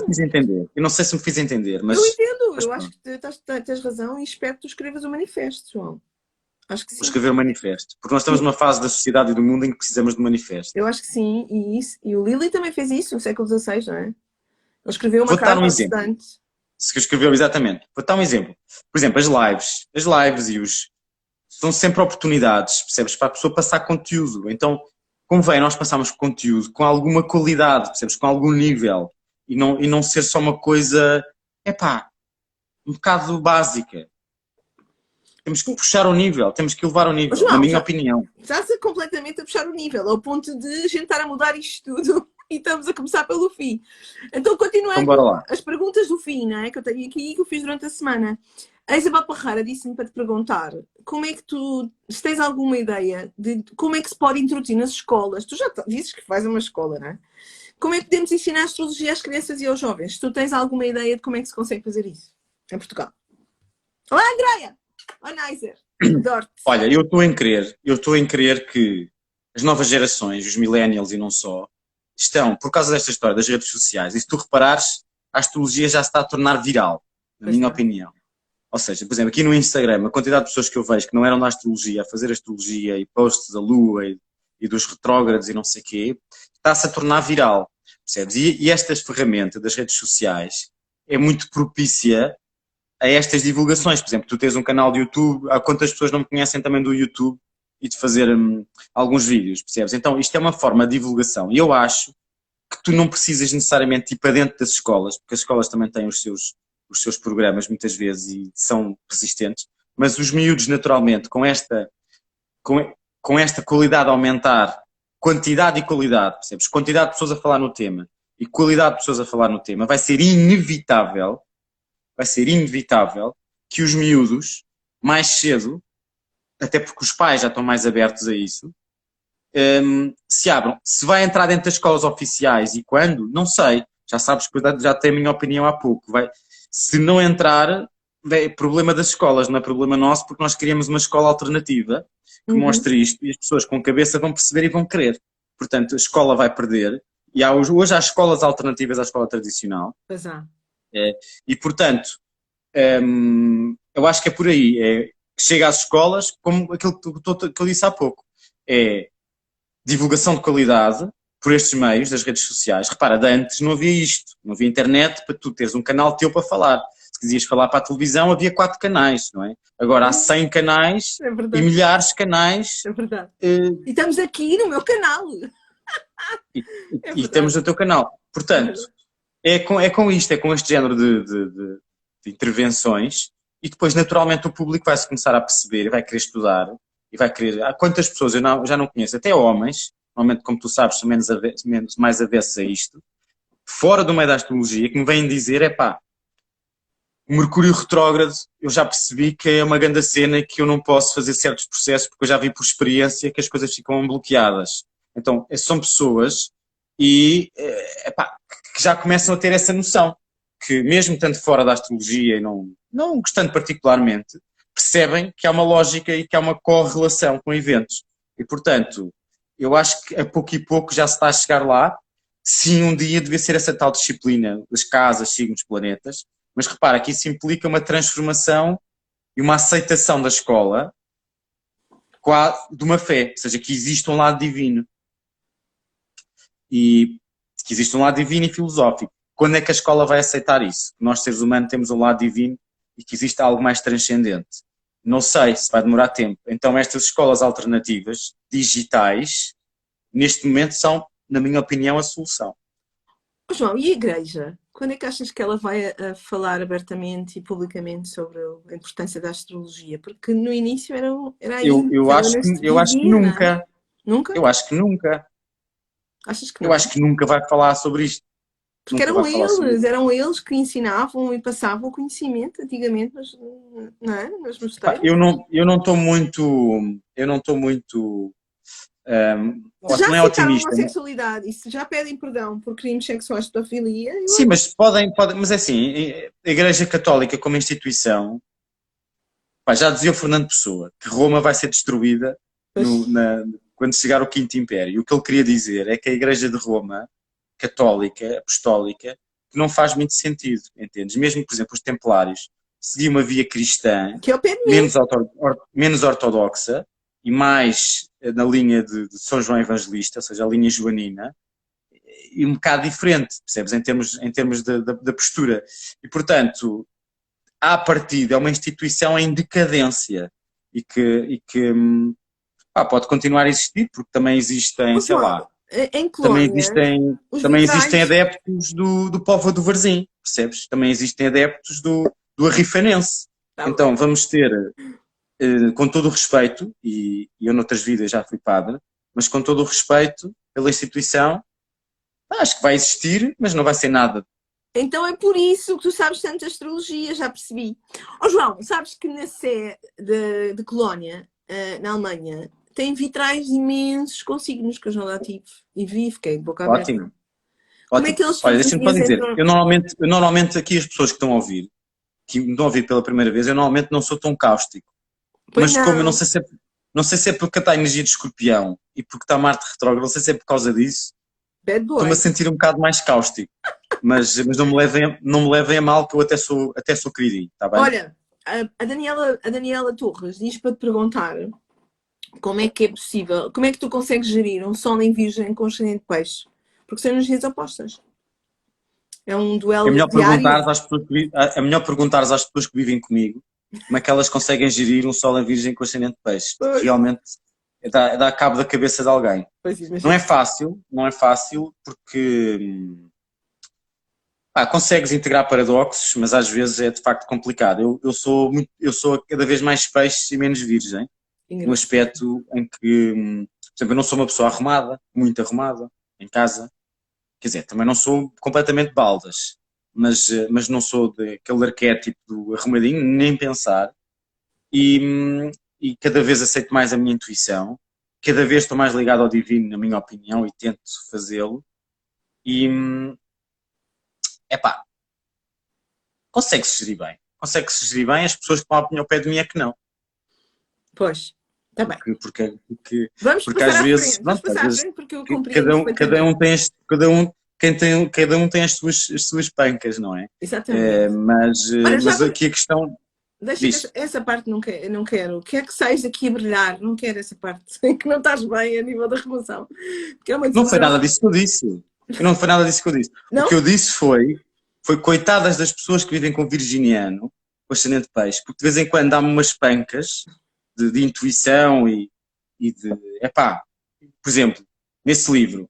me fiz entender. Mas... Eu entendo, eu acho que tens razão e espero que tu escrevas o manifesto, João. Acho que sim. Vou escrever o manifesto, porque nós estamos numa fase da sociedade e do mundo em que precisamos de manifesto. Eu acho que sim, e o Lily também fez isso no século XVI, não é? Ele escreveu uma carta aos estudantes. Se escreveu, exatamente. Vou dar um exemplo. Por exemplo, as lives e são sempre oportunidades, percebes? Para a pessoa passar conteúdo. Então, convém nós passarmos conteúdo com alguma qualidade, percebes? Com algum nível. E não ser só uma coisa, um bocado básica. Temos que puxar o nível, temos que elevar o nível, João, na minha opinião. Já-se completamente a puxar o nível, ao ponto de a gente estar a mudar isto tudo e estamos a começar pelo fim. Então, continuando as perguntas do fim, não é? Que eu tenho aqui, que eu fiz durante a semana. A Isabel Parreira disse-me para te perguntar como é que se tens alguma ideia de como é que se pode introduzir nas escolas. Tu já dizes que faz uma escola, não é? Como é que podemos ensinar a astrologia às crianças e aos jovens? Tu tens alguma ideia de como é que se consegue fazer isso em Portugal? Olá, Andréia! Olá, Neiser! Olha, eu estou em crer que as novas gerações, os millennials e não só, estão, por causa desta história das redes sociais, e se tu reparares, a astrologia já se está a tornar viral, na minha opinião. Ou seja, por exemplo, aqui no Instagram, a quantidade de pessoas que eu vejo que não eram da astrologia, a fazer astrologia e posts da Lua e dos retrógrados e não sei o quê, está-se a tornar viral, percebes? E estas ferramentas das redes sociais é muito propícia a estas divulgações. Por exemplo, tu tens um canal de YouTube, há quantas pessoas não me conhecem também do YouTube e de fazer alguns vídeos, percebes? Então, isto é uma forma de divulgação. E eu acho que tu não precisas necessariamente ir para dentro das escolas, porque as escolas também têm os seus programas, muitas vezes, e são resistentes, mas os miúdos, naturalmente, com esta qualidade a aumentar, quantidade e qualidade, percebes? Quantidade de pessoas a falar no tema e qualidade de pessoas a falar no tema, vai ser inevitável que os miúdos, mais cedo, até porque os pais já estão mais abertos a isso, se abram. Se vai entrar dentro das escolas oficiais e quando, não sei. Já sabes que já tenho a minha opinião há pouco. Se não entrar, é problema das escolas, não é problema nosso, porque nós queríamos uma escola alternativa que mostre isto e as pessoas com cabeça vão perceber e vão querer. Portanto, a escola vai perder. E hoje há escolas alternativas à escola tradicional. Pois há. E, portanto, eu acho que é por aí. Chega às escolas, como aquilo que eu disse há pouco. É divulgação de qualidade por estes meios das redes sociais. Repara, de antes não havia isto. Não havia internet para tu teres um canal teu para falar. Se quisias falar para a televisão, havia 4 canais, não é? Agora há 100 canais e milhares de canais. É verdade. E estamos aqui no meu canal. E estamos no teu canal. Portanto, é com isto, é com este género de intervenções e depois naturalmente o público vai-se começar a perceber e vai querer estudar e vai querer... Há quantas pessoas eu já não conheço, até homens, normalmente como tu sabes são mais avessos a isto, fora do meio da astrologia, que me vêm dizer, o Mercúrio retrógrado, eu já percebi que é uma grande cena e que eu não posso fazer certos processos porque eu já vi por experiência que as coisas ficam bloqueadas. Então, são pessoas que já começam a ter essa noção, que mesmo estando fora da astrologia e não gostando particularmente, percebem que há uma lógica e que há uma correlação com eventos. E, portanto, eu acho que a pouco e pouco já se está a chegar lá. Sim, um dia devia ser essa tal disciplina, das casas, signos, planetas, mas repara que isso implica uma transformação e uma aceitação da escola de uma fé, ou seja, que existe um lado divino. E que existe um lado divino e filosófico. quando é que a escola vai aceitar isso? Que nós, seres humanos, temos um lado divino e que existe algo mais transcendente. Não sei se vai demorar tempo. Então, estas escolas alternativas, digitais, neste momento são, na minha opinião, a solução. João, e a igreja? Quando é que achas que ela vai a falar abertamente e publicamente sobre a importância da astrologia? Porque no início era aí, era neste Eu acho que vivia, não é? nunca. Nunca? Eu acho que nunca. Achas que Eu não? acho que nunca vai falar sobre isto. Porque Nunca vai falar sobre isto. eram eles que ensinavam e passavam o conhecimento antigamente, mas, não é? Nos Pá, mosteiros. eu não estou muito. Eu não estou muito. Já Não é aceitaram a otimista. homossexualidade e se já pedem perdão por crimes sexuais de pedofilia, Sim, mas mas é assim, a Igreja Católica como instituição, pá, já dizia o Fernando Pessoa, que Roma vai ser destruída quando chegar o Quinto Império. E o que ele queria dizer é que a Igreja de Roma, católica, apostólica, que não faz muito sentido, entendes? Mesmo, por exemplo, os templários seguiam uma via cristã que é o pé de mim. menos ortodoxa e mais na linha de São João Evangelista, ou seja, a linha joanina, e um bocado diferente, percebes? Em termos da postura. E, portanto, à partida, é uma instituição em decadência e que pode continuar a existir, porque também existem, sei lá, João, em Colónia, os também existem vitrais. adeptos do Póvoa do Varzim, percebes? Também existem adeptos do Arrifanense. Tá Então, bem. vamos ter, com todo o respeito, e eu noutras vidas já fui padre, mas com todo o respeito pela instituição, acho que vai existir, mas não vai ser nada. Então é por isso que tu sabes tanto de astrologia, já percebi. Ó João, sabes que na Sé de Colónia, na Alemanha, tem vitrais imensos com signos que eu já lá tive e vi, fiquei de boca aberta. Ótimo. Como é Ótimo. que eles Olha, deixa-me só dizer, entram? eu normalmente aqui as pessoas que estão a ouvir, que me estão a ouvir pela primeira vez, eu normalmente não sou tão cáustico. Pois Mas como eu não. não sei se é porque está a energia de escorpião e porque está Marte retrógrado, não sei se é por causa disso, Bad boy. estou-me a sentir um bocado mais cáustico. Mas não me levem a mal que eu até sou queridinho, está bem? Olha, a Daniela Torres diz para te perguntar como é que é possível, como é que tu consegues gerir um sol em virgem com ascendente de peixe? Porque são energias opostas. É um duelo É melhor diário. é melhor perguntares às pessoas que vivem comigo como é que elas conseguem gerir um sol em virgem com ascendente de peixe. Porque realmente dá cabo da cabeça de alguém. Não é fácil porque consegues integrar paradoxos, mas às vezes é de facto complicado. Eu sou cada vez mais peixe e menos virgem, no aspecto em que, por exemplo, eu não sou uma pessoa arrumada, muito arrumada, em casa. Quer dizer, também não sou completamente baldas, mas não sou daquele arquétipo do arrumadinho, nem pensar. E cada vez aceito mais a minha intuição, cada vez estou mais ligado ao divino, na minha opinião, e tento fazê-lo. E, epá, consegue-se gerir bem. Consegue-se gerir bem, as pessoas que estão ao pé de mim é que não. Pois, está bem. Vamos porque às passar vezes, à frente, vamos passar à frente porque eu compreendo cada um tem as suas pancas, não é? Exatamente. Mas aqui a questão... Deixa que essa parte não quero. Quer que saias daqui a brilhar, não quero essa parte em que não estás bem a nível da remoção. Não foi nada disso que eu disse. Não foi nada disso que eu disse. Não? O que eu disse foi coitadas das pessoas que vivem com virginiano, com ascendente de peixe, porque de vez em quando dá-me umas pancas de intuição e de... por exemplo, nesse livro,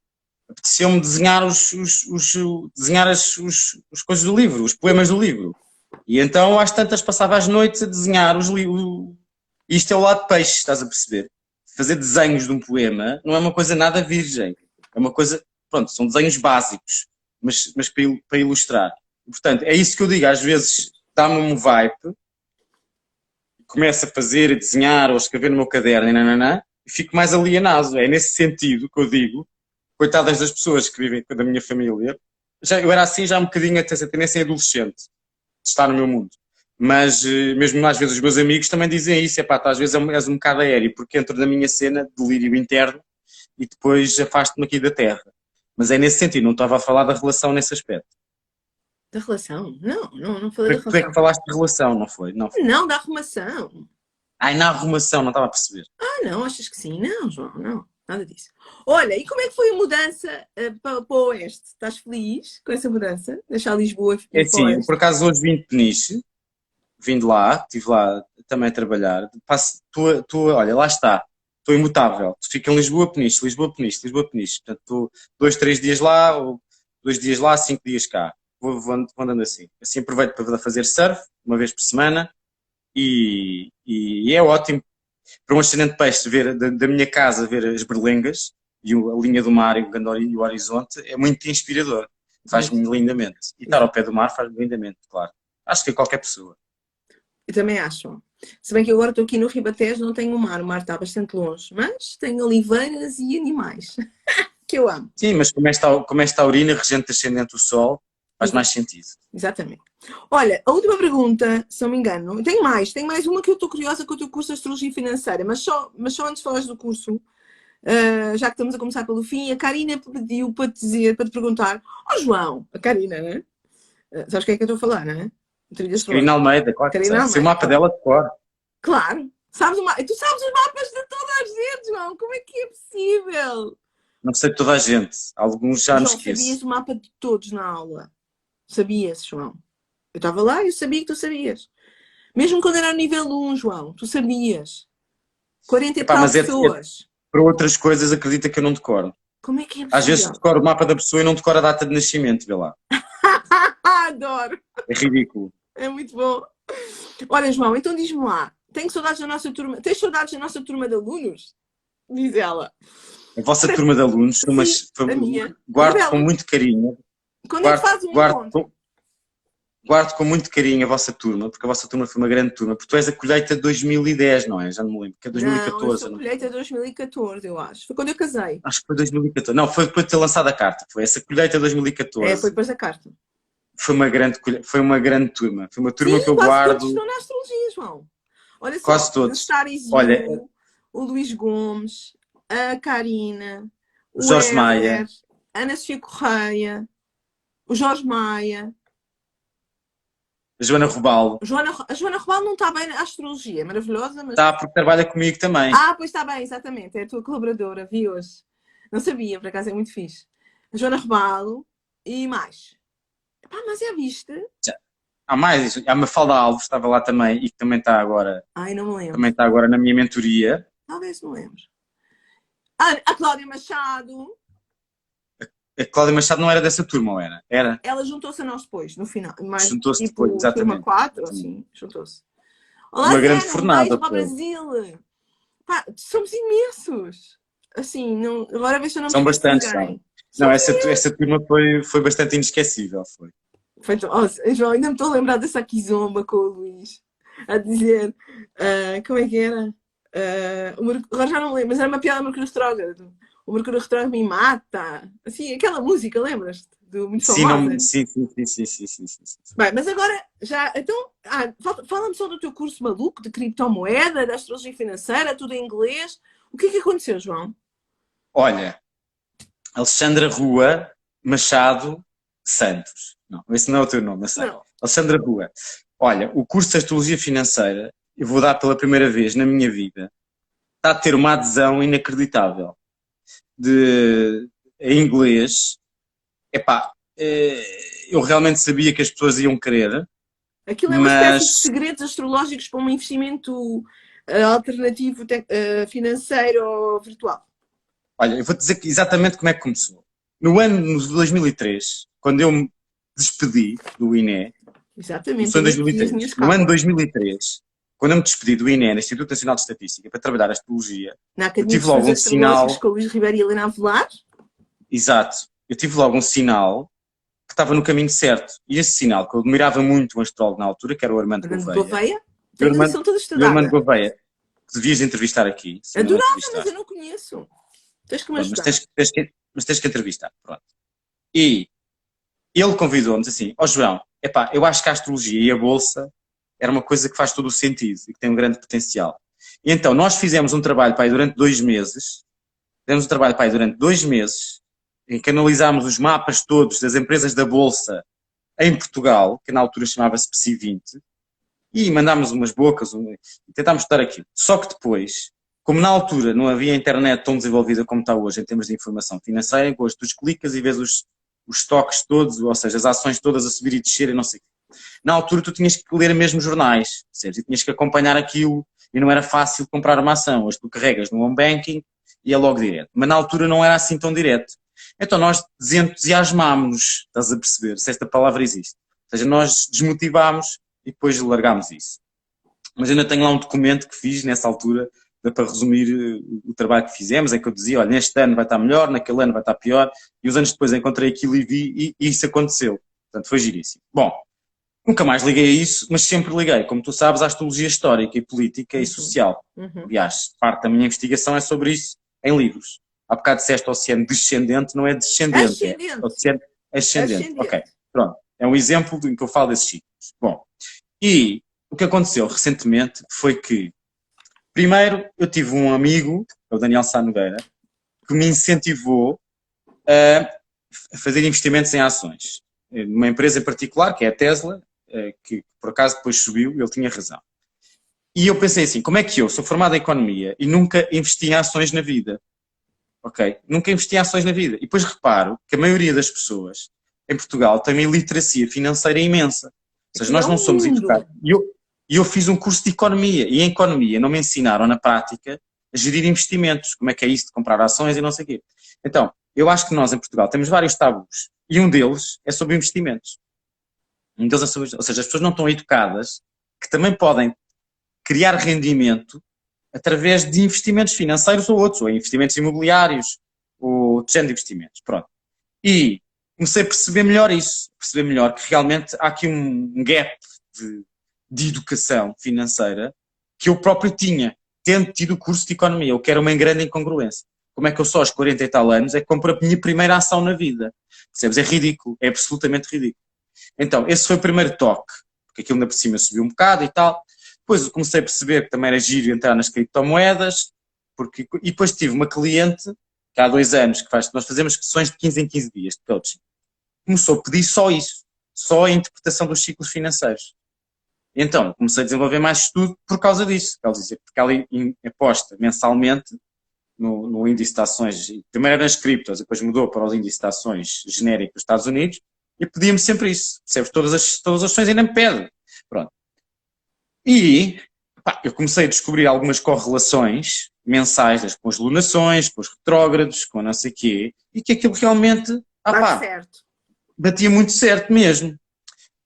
apeteceu-me desenhar desenhar as coisas do livro, os poemas do livro. E então, às tantas, passava as noites a desenhar os livros. Isto é o lado de peixe, estás a perceber? Fazer desenhos de um poema não é uma coisa nada virgem. É uma coisa, pronto, são desenhos básicos, mas para ilustrar. E, portanto, é isso que eu digo. Às vezes dá-me um vibe, começo a fazer, a desenhar ou a escrever no meu caderno e fico mais alienado. É nesse sentido que eu digo, coitadas das pessoas que vivem da minha família. Eu era assim já um bocadinho até essa tendência adolescente. Está no meu mundo. Mas mesmo às vezes os meus amigos também dizem isso, às vezes és um bocado aéreo, porque entro na minha cena de delírio interno e depois afasto-me aqui da terra. Mas é nesse sentido, não estava a falar da relação nesse aspecto. Da relação? Não falei da relação. Tu é que falaste de relação, não foi? Não, da arrumação. Na arrumação, não estava a perceber. Não, achas que sim? Não, João, não. Nada disso. Olha, e como é que foi a mudança para o Oeste? Estás feliz com essa mudança? Deixar Lisboa É e ir para o assim, eu por Oeste? acaso hoje vim de Peniche, vim de lá, estive lá também a trabalhar. Olha, lá está, estou imutável. Tu fica em Lisboa, Peniche, Lisboa, Peniche, Lisboa, Peniche. Portanto, estou 2, 3 dias lá, ou 2 dias lá, 5 dias cá. Vou andando assim. Assim aproveito para fazer surf, uma vez por semana, e é ótimo para um ascendente de peixe ver da minha casa ver as berlengas e a linha do mar e o horizonte é muito inspirador. Faz-me lindamente. E estar ao pé do mar faz-me lindamente, claro. Acho que qualquer pessoa. Eu também acho. Se bem que agora estou aqui no Ribatejo, não tenho o mar está bastante longe, mas tenho oliveiras e animais, que eu amo. Sim, mas como esta urina regente ascendente do sol, faz mais sentido. Exatamente. Olha, a última pergunta, se não me engano, tem mais uma que eu estou curiosa com o teu curso de Astrologia Financeira, mas só antes de falares do curso, já que estamos a começar pelo fim, a Karina pediu para te dizer, para te perguntar, João, a Karina, né? Sabes quem é que eu estou a falar, não é? Karina Almeida, claro que sei. Sei o mapa dela de cor. Claro. Sabes tu sabes os mapas de toda a gente, João. Como é que é possível? Não sei de toda a gente. Alguns já nos esqueço. Sabias o mapa de todos na aula. Sabias, João. Eu estava lá e eu sabia que tu sabias. Mesmo quando era no nível 1, João, tu sabias. 40 e tal pessoas. Para outras coisas, acredita que eu não decoro. Como é que é possível? Às vezes decoro o mapa da pessoa e não decoro a data de nascimento, vê lá. Adoro. É ridículo. É muito bom. Olha, João, então diz-me lá. Tenho saudades da nossa turma. Tens saudades da nossa turma de alunos? Diz ela. A vossa turma de alunos, a minha. Guardo com muito carinho. Quando é que faz um encontro? Guardo com muito carinho a vossa turma, porque a vossa turma foi uma grande turma, porque tu és a colheita de 2010, não é? Já não me lembro, que é 2014. Não, eu sou a colheita de 2014, eu acho. Foi quando eu casei. Acho que foi 2014. Não, foi depois de ter lançado a carta. Foi essa colheita de 2014. Foi depois da carta. Foi uma grande turma. Foi uma turma que eu guardo. Todos estão na astrologia, João. Olha só, quase todos. Olha, o Luís Gomes, a Karina, o Jorge Maia, a Ana Sofia Correia, o Jorge Maia, a Joana Robalo. A Joana Robalo não está bem na astrologia, é maravilhosa, mas... Está, porque trabalha comigo também. Pois está bem, exatamente, é a tua colaboradora, vi hoje. Não sabia, por acaso é muito fixe. A Joana Robalo e mais. Mas já viste? Há mais, a Mafalda Alves estava lá também e que também está agora. Não me lembro. Também está agora na minha mentoria. Talvez não lembro. A Cláudia Machado. A Cláudia Machado não era dessa turma, ou era? Era. Ela juntou-se a nós depois, no final. Juntou-se depois, exatamente. Turma 4, assim, juntou-se. Olá, uma grande fornada. Para o Brasil. Somos imensos. Assim, não, agora vejo se eu não me São bastantes, não, essa turma foi bastante inesquecível, foi. João, ainda me estou a lembrar dessa quizomba com o Luís, a dizer, como é que era? Agora já não me lembro, mas era uma piada do Mercúrio Retrógrado. O Mercúrio Retrógrado me mata. Assim, aquela música, lembras-te? Muito famosa. Sim. Bem, mas agora já, então, fala-me só do teu curso maluco de criptomoeda, da astrologia financeira, tudo em inglês. O que é que aconteceu, João? Olha, Alexandra Rua Machado Santos. Não, esse não é o teu nome, não. Alexandra Rua. Olha, o curso de Astrologia Financeira, eu vou dar pela primeira vez na minha vida, está a ter uma adesão inacreditável em inglês. Eu realmente sabia que as pessoas iam querer. Aquilo é uma espécie de segredos astrológicos para um investimento alternativo financeiro ou virtual. Olha, eu vou dizer exatamente como é que começou. No ano de 2003, quando eu me despedi do INE, exatamente, em 2003, no ano de 2003, quando eu me despedi do INE, no Instituto Nacional de Estatística, para trabalhar a astrologia, eu tive logo um sinal... com o Luís Ribeiro e Helena Avelar? Exato. Eu tive logo um sinal que estava no caminho certo. E esse sinal, que eu admirava muito um astrólogo na altura, que era o Armando Gouveia. O Armando Gouveia, que devias entrevistar aqui. Adorava, mas eu não conheço. Tens que me ajudar. Mas tens que entrevistar. Pronto. E ele convidou-nos assim, João, eu acho que a astrologia e a bolsa era uma coisa que faz todo o sentido e que tem um grande potencial. E então nós fizemos um trabalho para aí durante 2 meses, em que analisámos os mapas todos das empresas da bolsa em Portugal, que na altura chamava-se PSI 20, e mandámos umas bocas e tentámos estudar aquilo. Só que depois Como na altura não havia internet tão desenvolvida como está hoje em termos de informação financeira, hoje tu clicas e vês os estoques todos, ou seja, as ações todas a subir e descer e não sei o quê. Na altura tu tinhas que ler mesmo jornais, percebes? E tinhas que acompanhar aquilo e não era fácil comprar uma ação. Hoje tu carregas no home banking e é logo direto. Mas na altura não era assim tão direto. Então nós desentusiasmámos-nos, estás a perceber, se esta palavra existe. Ou seja, nós desmotivámos e depois largámos isso. Mas ainda tenho lá um documento que fiz nessa altura, para resumir o trabalho que fizemos, é que eu dizia, olha, neste ano vai estar melhor, naquele ano vai estar pior, e os anos depois encontrei aquilo e vi, e isso aconteceu. Portanto, foi giríssimo. Bom, nunca mais liguei a isso, mas sempre liguei, como tu sabes, à astrologia histórica e política e social. Aliás, parte da minha investigação é sobre isso em livros. Há bocado disseste oceano descendente, não é descendente, é oceano ascendente. Ok, pronto. É um exemplo em que eu falo desses ciclos. Bom, e o que aconteceu recentemente foi que, primeiro, eu tive um amigo, o Daniel Sá Nogueira, que me incentivou a fazer investimentos em ações. Numa empresa em particular, que é a Tesla, que por acaso depois subiu, ele tinha razão. E eu pensei assim, como é que eu sou formado em economia e nunca investi em ações na vida? Ok? Nunca investi em ações na vida. E depois reparo que a maioria das pessoas em Portugal tem uma iliteracia financeira imensa. Ou seja, nós não somos educados. E eu fiz um curso de economia. E em economia não me ensinaram na prática a gerir investimentos. Como é que é isso de comprar ações e não sei o quê. Então, eu acho que nós em Portugal temos vários tabus. E um deles é sobre investimentos. Um deles é sobre, ou seja, as pessoas não estão educadas que também podem criar rendimento através de investimentos financeiros ou outros, ou investimentos imobiliários, ou de género de investimentos. Pronto. E comecei a perceber melhor isso, perceber melhor que realmente há aqui um gap de educação financeira que eu próprio tinha, tendo tido o curso de economia, o que era uma grande incongruência. Como é que eu só aos 40 e tal anos é que compro a minha primeira ação na vida? Percebes? É ridículo, é absolutamente ridículo. Então, esse foi o primeiro toque, porque aquilo ainda por cima subiu um bocado e tal. Depois eu comecei a perceber que também era giro entrar nas criptomoedas, e depois tive uma cliente, que há 2 anos, nós fazemos sessões de 15 em 15 dias de coaching. Começou a pedir só isso, só a interpretação dos ciclos financeiros. E então comecei a desenvolver mais estudo por causa disso, porque ela aposta mensalmente no índice de ações, primeiro era nas criptos, depois mudou para o índice de ações genérico dos Estados Unidos, e pedia-me sempre isso, percebes? Todas as ações ainda me pedem. Pronto. E eu comecei a descobrir algumas correlações mensais com as lunações, com os retrógrados, com não sei o quê, e que aquilo realmente certo. Batia muito certo mesmo.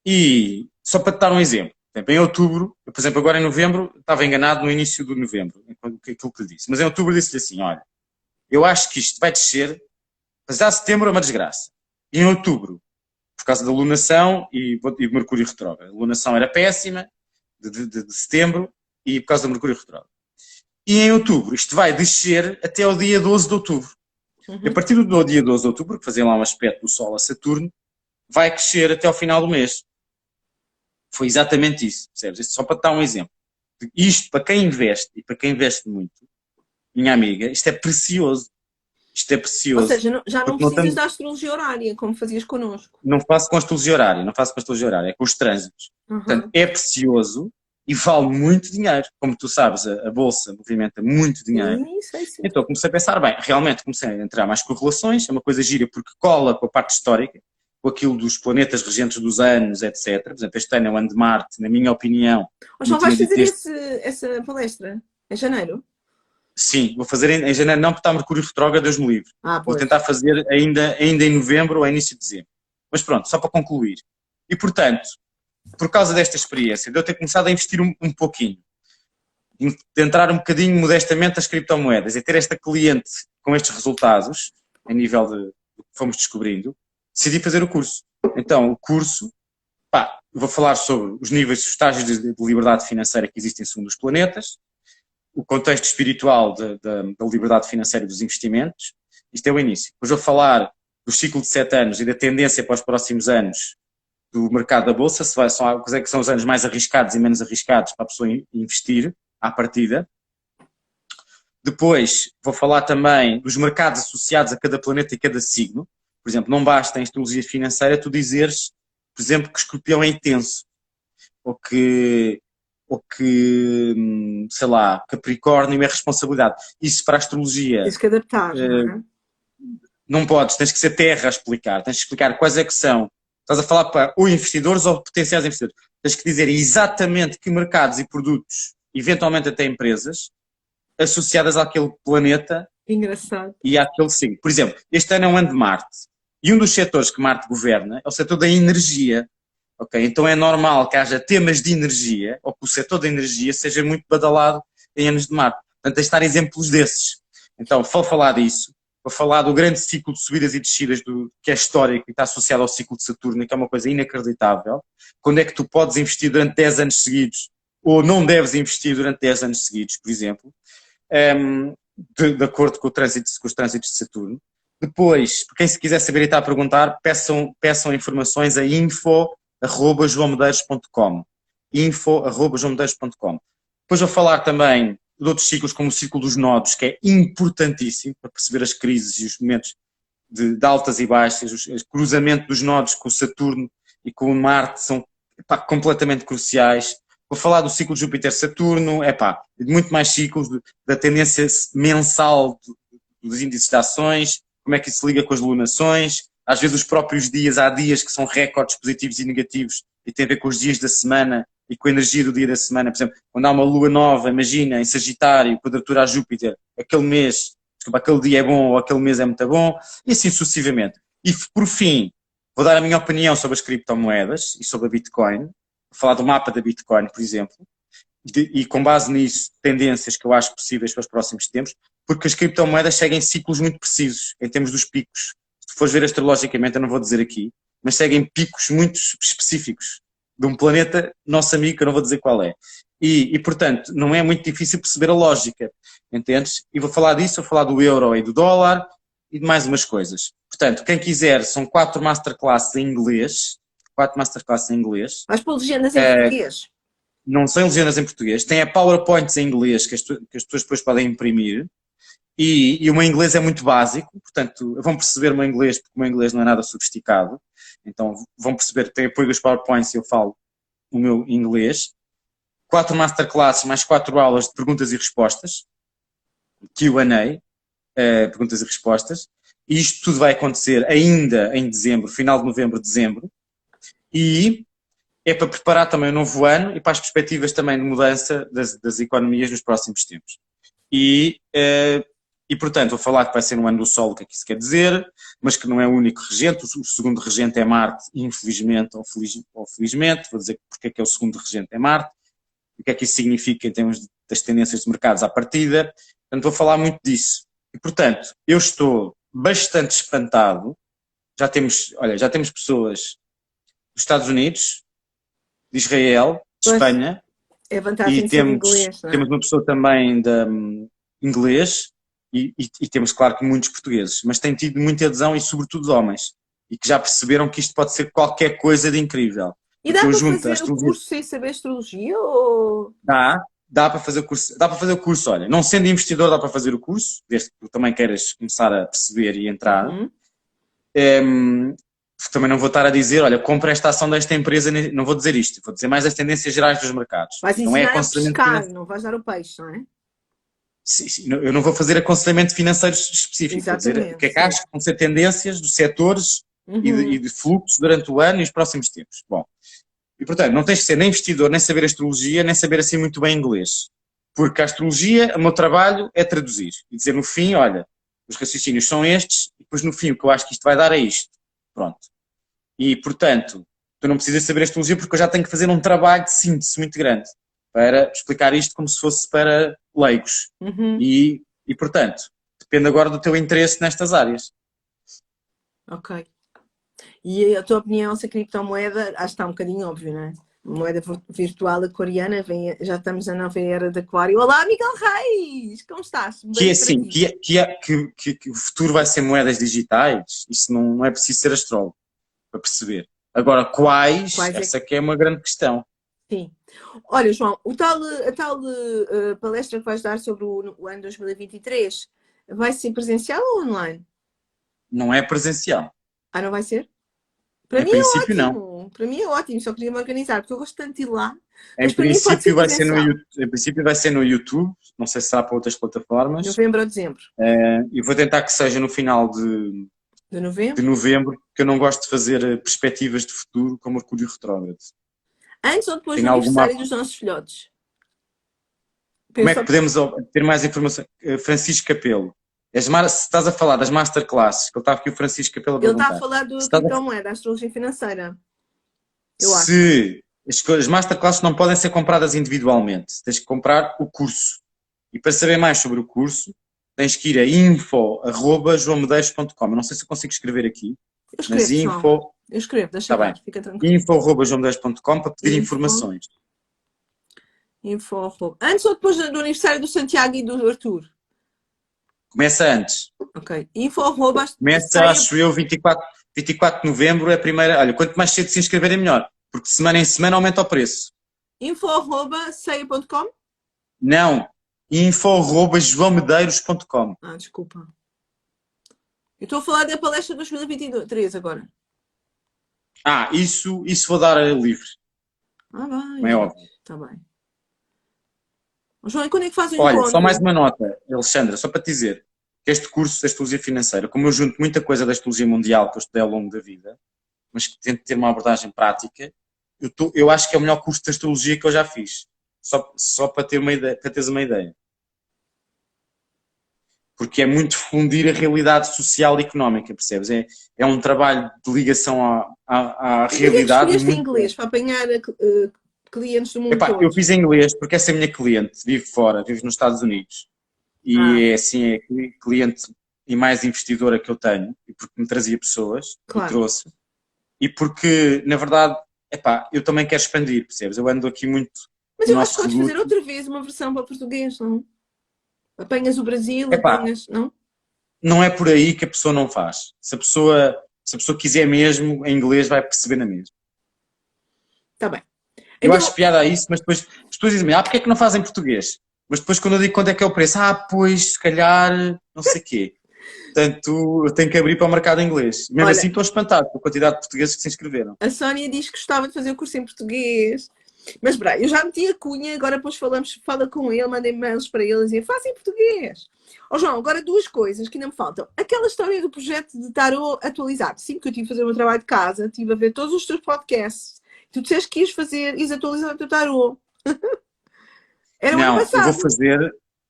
E só para te dar um exemplo, em outubro, por exemplo, agora em novembro, estava enganado no início de novembro, aquilo que lhe disse, mas em outubro disse-lhe assim, olha, eu acho que isto vai descer, mas já setembro é uma desgraça. E em outubro, por causa da lunação e Mercúrio retrógrado, a lunação era péssima, de setembro, e por causa do Mercúrio retrógrado. E em outubro, isto vai descer até o dia 12 de outubro. E a partir do dia 12 de outubro, que fazia lá um aspecto do Sol a Saturno, vai crescer até ao final do mês. Foi exatamente isso, percebes? Isto só para te dar um exemplo. Isto, para quem investe, e para quem investe muito, minha amiga, isto é precioso. Isto é precioso. Ou seja, já não precisas da astrologia horária, como fazias connosco. Não faço com astrologia horária, é com os trânsitos. Portanto, é precioso e vale muito dinheiro. Como tu sabes, a Bolsa movimenta muito dinheiro. Sim. Então comecei a pensar, bem, realmente comecei a entrar mais correlações, é uma coisa gira porque cola com a parte histórica, com aquilo dos planetas regentes dos anos, etc. Por exemplo, este ano é o ano de Marte, na minha opinião. Mas só vais fazer essa palestra em janeiro? Sim, vou fazer em janeiro, não porque está Mercúrio retrógrado, Deus me livre. Vou tentar fazer ainda em novembro ou início de dezembro. Mas pronto, só para concluir. E portanto, por causa desta experiência, de eu ter começado a investir um pouquinho, de entrar um bocadinho modestamente nas criptomoedas e ter esta cliente com estes resultados, a nível de que fomos descobrindo, decidi fazer o curso. Então, o curso, vou falar sobre os níveis, os estágios de liberdade financeira que existem segundo os planetas, o contexto espiritual da liberdade financeira e dos investimentos. Isto é o início. Depois vou falar do ciclo de 7 anos e da tendência para os próximos anos do mercado da Bolsa, que são os anos mais arriscados e menos arriscados para a pessoa investir à partida. Depois vou falar também dos mercados associados a cada planeta e cada signo. Por exemplo, não basta em astrologia financeira tu dizeres, por exemplo, que Escorpião é intenso, ou que ou que, sei lá, Capricórnio é responsabilidade. Isso para a astrologia Tens que adaptar, não é? não podes, tens que ser terra a explicar, tens que explicar quais é que são. Estás a falar para ou investidores ou potenciais investidores. Tens que dizer exatamente que mercados e produtos, eventualmente até empresas, associadas àquele planeta Engraçado. e àquele signo. Por exemplo, este ano é um ano de Marte. E um dos setores que Marte governa é o setor da energia. Okay? Então é normal que haja temas de energia, ou que o setor da energia seja muito badalado em anos de Marte. Portanto, tens de dar exemplos desses. Então, vou falar disso. Vou falar do grande ciclo de subidas e descidas que é histórico e está associado ao ciclo de Saturno, que é uma coisa inacreditável. Quando é que tu podes investir durante 10 anos seguidos ou não deves investir durante 10 anos seguidos, por exemplo, de acordo com os trânsitos de Saturno. Depois, quem se quiser saber e está a perguntar, peçam informações a info@joamedeiros.com. info@joamedeiros.com. Depois vou falar também de outros ciclos, como o ciclo dos nodos, que é importantíssimo para perceber as crises e os momentos de altas e baixas. O cruzamento dos nodos com o Saturno e com o Marte são completamente cruciais. Vou falar do ciclo de Júpiter-Saturno, de muito mais ciclos, da tendência mensal dos índices de ações, como é que isso se liga com as lunações. Às vezes os próprios dias, há dias que são recordes positivos e negativos e tem a ver com os dias da semana e com a energia do dia da semana. Por exemplo, quando há uma lua nova, imagina, em Sagitário, quadratura a Júpiter, aquele dia é bom ou aquele mês é muito bom, e assim sucessivamente. E por fim, vou dar a minha opinião sobre as criptomoedas e sobre a Bitcoin, vou falar do mapa da Bitcoin, por exemplo, e com base nisso, tendências que eu acho possíveis para os próximos tempos, porque as criptomoedas seguem ciclos muito precisos, em termos dos picos. Se fores ver astrologicamente, eu não vou dizer aqui, mas seguem picos muito específicos de um planeta nosso amigo, que eu não vou dizer qual é. E, portanto, não é muito difícil perceber a lógica, entendes? E vou falar disso, vou falar do euro e do dólar e de mais umas coisas. Portanto, quem quiser, são 4 masterclasses em inglês. 4 masterclasses em inglês. Vais pôr legendas em português? Não são legendas em português. Tem a PowerPoints em inglês que as pessoas depois podem imprimir. E o meu inglês é muito básico, portanto, vão perceber o meu inglês, porque o meu inglês não é nada sofisticado. Então, vão perceber que tem apoio dos PowerPoints e eu falo o meu inglês. 4 masterclasses, mais 4 aulas de perguntas e respostas. Q&A, perguntas e respostas. E isto tudo vai acontecer ainda em dezembro, final de novembro, dezembro. E é para preparar também o novo ano e para as perspectivas também de mudança das economias nos próximos tempos. E, portanto, vou falar que vai ser um ano do Sol, o que é que isso quer dizer, mas que não é o único regente. O segundo regente é Marte, infelizmente ou felizmente. Vou dizer porque é que é o segundo regente é Marte, o que é que isso significa em termos das tendências de mercados à partida. Portanto, vou falar muito disso. E, portanto, eu estou bastante espantado. Já temos pessoas dos Estados Unidos, de Israel, de Espanha, é vantagem e de ser inglês, não é? temos uma pessoa também de inglês e temos, claro, que muitos portugueses, mas tem tido muita adesão e sobretudo de homens, e que já perceberam que isto pode ser qualquer coisa de incrível. E dá para fazer o curso sem saber astrologia? Ou... Dá para fazer o curso, olha, não sendo investidor dá para fazer o curso, desde que tu também queiras começar a perceber e entrar. Também não vou estar a dizer, olha, compra esta ação desta empresa, não vou dizer isto, vou dizer mais as tendências gerais dos mercados. Vais não é aconselhamento pescar, não vais dar o peixe, não é? Sim, eu não vou fazer aconselhamento financeiro específico, exatamente, vou dizer o que é que acho que vão ser tendências dos setores e de fluxos durante o ano e os próximos tempos. Bom, e portanto, não tens que ser nem investidor, nem saber astrologia, nem saber assim muito bem inglês. Porque a astrologia, o meu trabalho é traduzir e dizer no fim, olha, os raciocínios são estes, e depois no fim o que eu acho que isto vai dar é isto. Pronto. E, portanto, tu não precisas saber astrologia porque eu já tenho que fazer um trabalho de síntese muito grande para explicar isto como se fosse para leigos. E, portanto, depende agora do teu interesse nestas áreas. Ok. E a tua opinião se a criptomoeda, acho que está um bocadinho óbvio, não é? Moeda virtual aquariana, já estamos na nova era de aquário. Olá, Miguel Reis! Como estás? Que é assim, que o futuro vai ser moedas digitais, isso não é preciso ser astrólogo para perceber. Agora, quais essa que é uma grande questão. Sim. Olha, João, a tal palestra que vais dar sobre o ano 2023 vai ser presencial ou online? Não é presencial. Não vai ser? Para Em mim é princípio, não. ótimo. Para mim é ótimo. Só queria me organizar, porque eu gosto tanto de ir lá. Em Mas para mim pode ser princípio vai ser no presencial. YouTube, em princípio vai ser no YouTube, não sei se será para outras plataformas. Novembro ou dezembro. E vou tentar que seja no final de De novembro? novembro, porque eu não gosto de fazer perspectivas de futuro com Mercúrio retrógrado. Antes ou depois do Tem alguma... aniversário dos nossos filhotes? Como é que podemos ter mais informação? Francisco Capelo. Se estás a falar das masterclasses, que ele estava aqui o Francisco Capelo a Ele está perguntar. a falar do Se estás a- criptomoeda, da astrologia financeira. Eu acho. Se as masterclasses não podem ser compradas individualmente, tens que comprar o curso. E para saber mais sobre o curso, tens que ir a info@joamedeiros.com. Eu não sei se eu consigo escrever aqui, Eu escrevo, mas João. Eu escrevo, deixa Tá lá, bem. fica tranquilo. info@joamedeiros.com para pedir Info. informações. Antes ou depois do aniversário do Santiago e do Arthur? Começa antes. Ok. Começa, acho eu, 24 de novembro é a primeira. Olha, quanto mais cedo se inscreverem, melhor. Porque de semana em semana aumenta o preço. info@ceia.com? Não. info@joamedeiros.com. Desculpa. Eu estou a falar da palestra de 2023 agora. Isso vou dar livre. Bem. Não é óbvio. Está bem. João, e quando é que fazem o Olha, encontro? só mais uma nota, Alexandra, só para te dizer que este curso da astrologia financeira, como eu junto muita coisa da astrologia mundial que eu estudei ao longo da vida, mas que tento ter uma abordagem prática, eu acho que é o melhor curso de astrologia que eu já fiz. Só para teres uma ideia. Porque é muito fundir a realidade social e económica, percebes? É um trabalho de ligação à realidade. Porquê que escolheste inglês para apanhar clientes do mundo todo? Eu fiz em inglês porque essa é a minha cliente, vive fora, vive nos Estados Unidos. E é assim, é a cliente e mais investidora que eu tenho, e porque me trazia pessoas, claro. E trouxe. E porque, na verdade, eu também quero expandir, percebes? Eu ando aqui muito... Mas eu acho que podes fazer outra vez uma versão para português, não? Apanhas o Brasil, apanhas, não? Não é por aí que a pessoa não faz. Se a pessoa quiser mesmo, em inglês vai perceber na mesma. Está bem. Eu acho piada a isso, mas depois as pessoas dizem-me, porque é que não fazem português? Mas depois quando eu digo quanto é que é o preço, pois, se calhar, não sei o quê. Portanto, eu tenho que abrir para o mercado inglês. Mesmo assim estou espantado com a quantidade de portugueses que se inscreveram. A Sónia diz que gostava de fazer o curso em português. Mas, eu já meti a cunha, agora depois fala com ele, mandei e-mails para ele e dizer, faça em português. João, agora duas coisas que ainda me faltam. Aquela história do projeto de tarot atualizado. Sim, que eu tive que fazer o meu trabalho de casa, tive a ver todos os teus podcasts. Tu disseste que ias atualizar o teu tarot. Era não, ano passado.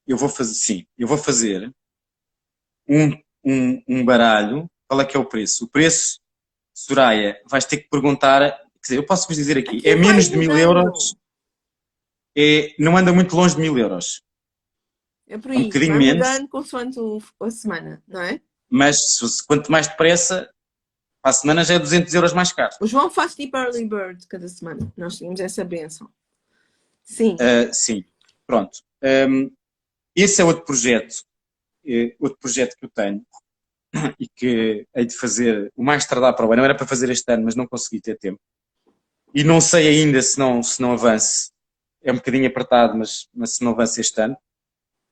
eu vou fazer um baralho. Qual é que é o preço? O preço, Soraya, vais ter que perguntar, quer dizer, eu posso vos dizer aqui é menos de 1000 euros, não anda muito longe de 1000 euros. É por aí, um bocadinho vai menos, mudando consoante a semana, não é? Mas quanto mais depressa, para a semana já é 200 euros mais caro. O João faz tipo early bird cada semana, nós tínhamos essa benção. Sim. Sim, pronto. Esse é outro projeto que eu tenho e que hei de fazer o mais tardar para o ano. Não era para fazer este ano, mas não consegui ter tempo. E não sei ainda se não avance. É um bocadinho apertado, mas se não avance este ano.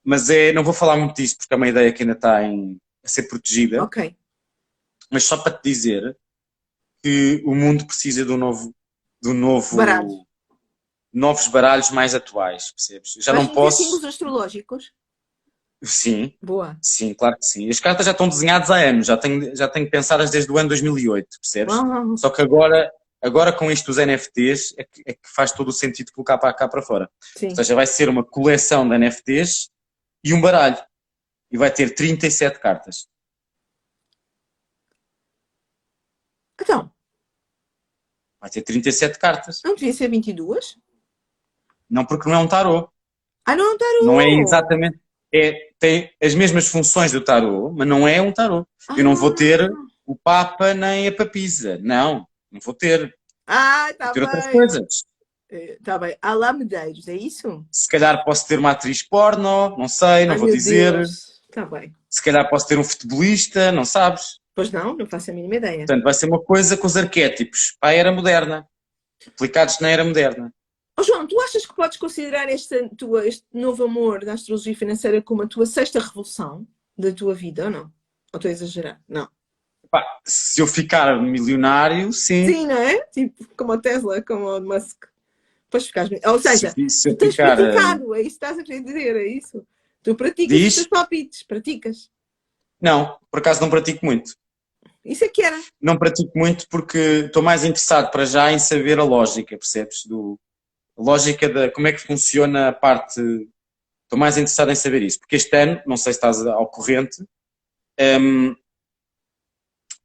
Mas não vou falar muito disso, porque é uma ideia que ainda está a ser protegida. Ok. Mas só para te dizer que o mundo precisa de um novo baralho. Novos baralhos mais atuais, percebes? Já mas não posso... símbolos astrológicos? Sim. Boa. Sim, claro que sim. As cartas já estão desenhadas há anos, já tenho pensadas desde o ano 2008, percebes? Só que agora com isto dos NFTs é que faz todo o sentido colocar cá para fora. Sim. Ou seja, vai ser uma coleção de NFTs e um baralho. E vai ter 37 cartas. Então? Vai ter 37 cartas. Não devia ser 22? Não, porque não é um tarô. Não é um tarô. Não é exatamente... tem as mesmas funções do tarô, mas não é um tarô. Eu não vou ter o Papa nem a Papisa. Não vou ter. Tá vou ter bem. outras coisas. Está bem. Alá Medeiros, é isso? Se calhar posso ter uma atriz porno, não sei, não vou dizer. Está bem. Se calhar posso ter um futebolista, não sabes? Pois não faço a mínima ideia. Portanto, vai ser uma coisa com os arquétipos para a era moderna. Aplicados na era moderna. João, tu achas que podes considerar este novo amor da astrologia financeira como a tua sexta revolução da tua vida, ou não? Ou estou a exagerar? Não. Pá, se eu ficar milionário, sim. Sim, não é? Tipo, como a Tesla, como o Musk. Depois ficares... Ou seja, Se tu eu tens ficar. praticado, é isso que estás a querer dizer, é isso? Tu praticas os teus Diz? palpites, praticas. Não, por acaso não pratico muito. Isso é que era. Não pratico muito porque estou mais interessado para já em saber a lógica, percebes? A lógica de como é que funciona a parte. Estou mais interessado em saber isso. Porque este ano, não sei se estás ao corrente, hum,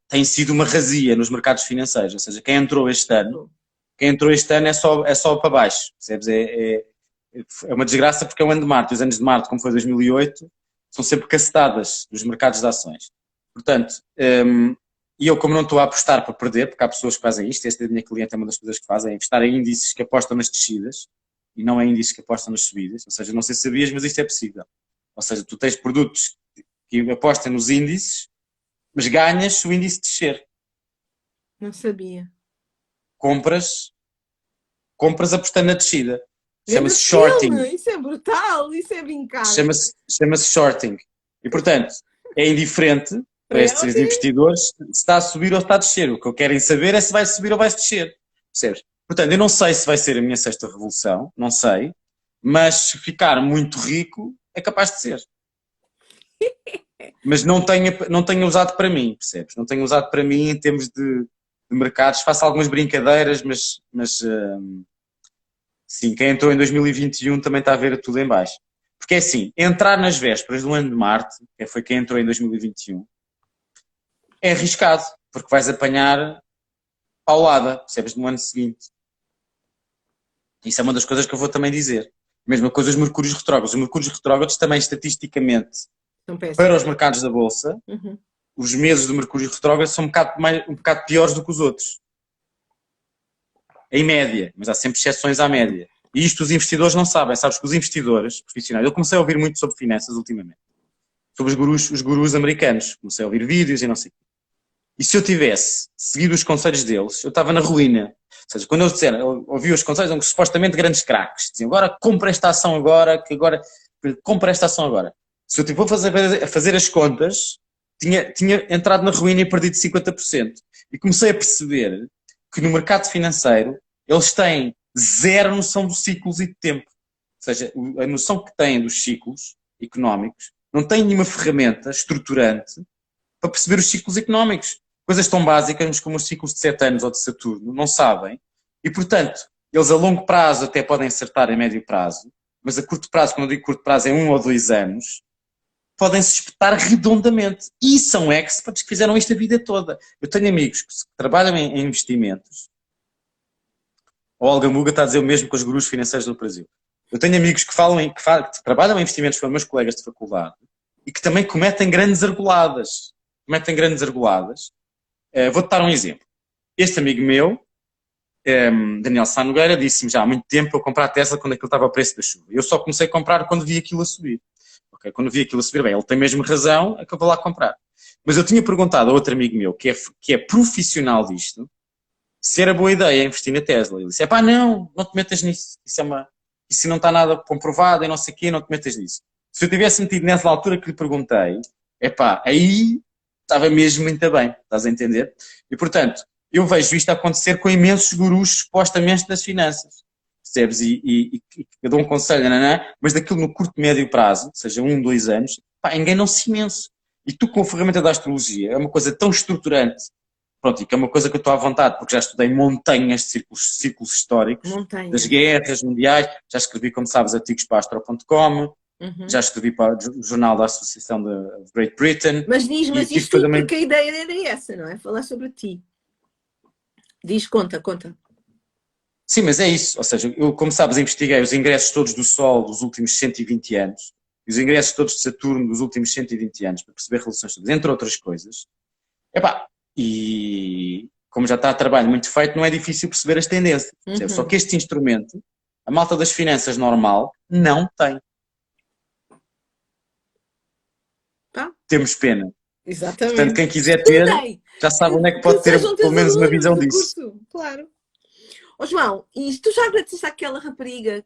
tem sido uma razia nos mercados financeiros. Ou seja, quem entrou este ano é só para baixo, percebes? É uma desgraça porque é o ano de Marte. Os anos de Marte, como foi 2008, são sempre cacetadas nos mercados de ações. Portanto, e eu como não estou a apostar para perder, porque há pessoas que fazem isto, esta é a minha cliente, é uma das coisas que fazem, é apostar em índices que apostam nas descidas e não em índices que apostam nas subidas. Ou seja, não sei se sabias, mas isto é possível. Ou seja, tu tens produtos que apostam nos índices, mas ganhas se o índice descer. Não sabia. Compras, compras apostando na descida. Grande Chama-se shorting. filme, isso é brutal, isso é brincar. Chama-se shorting. E, portanto, é indiferente para Para estes ela, investidores se está a subir ou está a descer. O que eu quero saber é se vai subir ou vai descer. Percebes? Portanto, eu não sei se vai ser a minha sexta revolução, não sei, mas se ficar muito rico, é capaz de ser. Mas não tenho usado para mim, percebes? Não tenho usado para mim em termos de mercados. Faço algumas brincadeiras, mas sim, quem entrou em 2021 também está a ver tudo em baixo. Porque é assim, entrar nas vésperas do ano de Marte, que foi quem entrou em 2021, é arriscado, porque vais apanhar paulada, percebes, no ano seguinte. Isso é uma das coisas que eu vou também dizer. Mesma coisa os mercúrios retrógrados. Os mercúrios retrógrados também, estatisticamente, são para péssimos. os mercados da Bolsa, Uhum. os meses do mercúrio retrógrado são um bocado piores do que os outros. Em média, mas há sempre exceções à média. E isto os investidores não sabem. Sabes que os investidores profissionais... Eu comecei a ouvir muito sobre finanças ultimamente. Sobre os gurus americanos. Comecei a ouvir vídeos e não sei o quê. E se eu tivesse seguido os conselhos deles, eu estava na ruína. Ou seja, quando eles disseram, eu ouvi os conselhos, eram supostamente grandes craques. Diziam, agora compra esta ação agora, compra esta ação agora. Se eu tive a fazer as contas, tinha entrado na ruína e perdido 50%. E comecei a perceber que no mercado financeiro eles têm zero noção dos ciclos e de tempo. Ou seja, a noção que têm dos ciclos económicos não têm nenhuma ferramenta estruturante para perceber os ciclos económicos. Coisas tão básicas como os ciclos de 7 anos ou de Saturno, não sabem. E, portanto, eles a longo prazo até podem acertar a médio prazo, mas a curto prazo, quando eu digo curto prazo, é 1 ou 2 anos, podem-se espetar redondamente. E são experts que fizeram isto a vida toda. Eu tenho amigos que trabalham em investimentos. A Olga Muga está a dizer o mesmo com os gurus financeiros no Brasil. Eu tenho amigos que trabalham em investimentos, foram meus colegas de faculdade, e que também cometem grandes argoladas. Vou-te dar um exemplo. Este amigo meu, Daniel Sá Nogueira, disse-me já há muito tempo para eu comprar a Tesla quando aquilo estava a preço da chuva. Eu só comecei a comprar quando vi aquilo a subir. Okay? Quando vi aquilo a subir, bem, ele tem mesmo razão, é que eu vou lá comprar. Mas eu tinha perguntado a outro amigo meu, que é profissional disto, se era boa ideia investir na Tesla. Ele disse, não te metas nisso. Isso não está nada comprovado e não sei o quê, não te metas nisso. Se eu tivesse metido nessa altura que lhe perguntei, aí estava mesmo muito bem, estás a entender? E, portanto, eu vejo isto acontecer com imensos gurus, supostamente, das finanças. Percebes? E eu dou um conselho, mas daquilo no curto, médio prazo, seja 1, 2 anos, enganam-se imenso. E tu, com a ferramenta da astrologia, é uma coisa tão estruturante, pronto, e que é uma coisa que eu estou à vontade, porque já estudei montanhas de ciclos históricos, das guerras mundiais, já escrevi, como sabes, artigos para astro.com, já escrevi para o jornal da Associação de Great Britain. Mas diz-me isto tudo porque a ideia era essa, não é? Falar sobre ti. Diz, conta. Sim, mas é isso. Ou seja, eu, como sabes, investiguei os ingressos todos do Sol dos últimos 120 anos e os ingressos todos de Saturno dos últimos 120 anos para perceber relações todas, entre outras coisas. E como já está a trabalho muito feito, não é difícil perceber as tendências. Só que este instrumento, a malta das finanças normal, não tem. Temos pena. Exatamente. Portanto, quem quiser ter, já sabe onde é que pode ter pelo menos uma visão disso. Claro. João, e tu já agradeceste àquela rapariga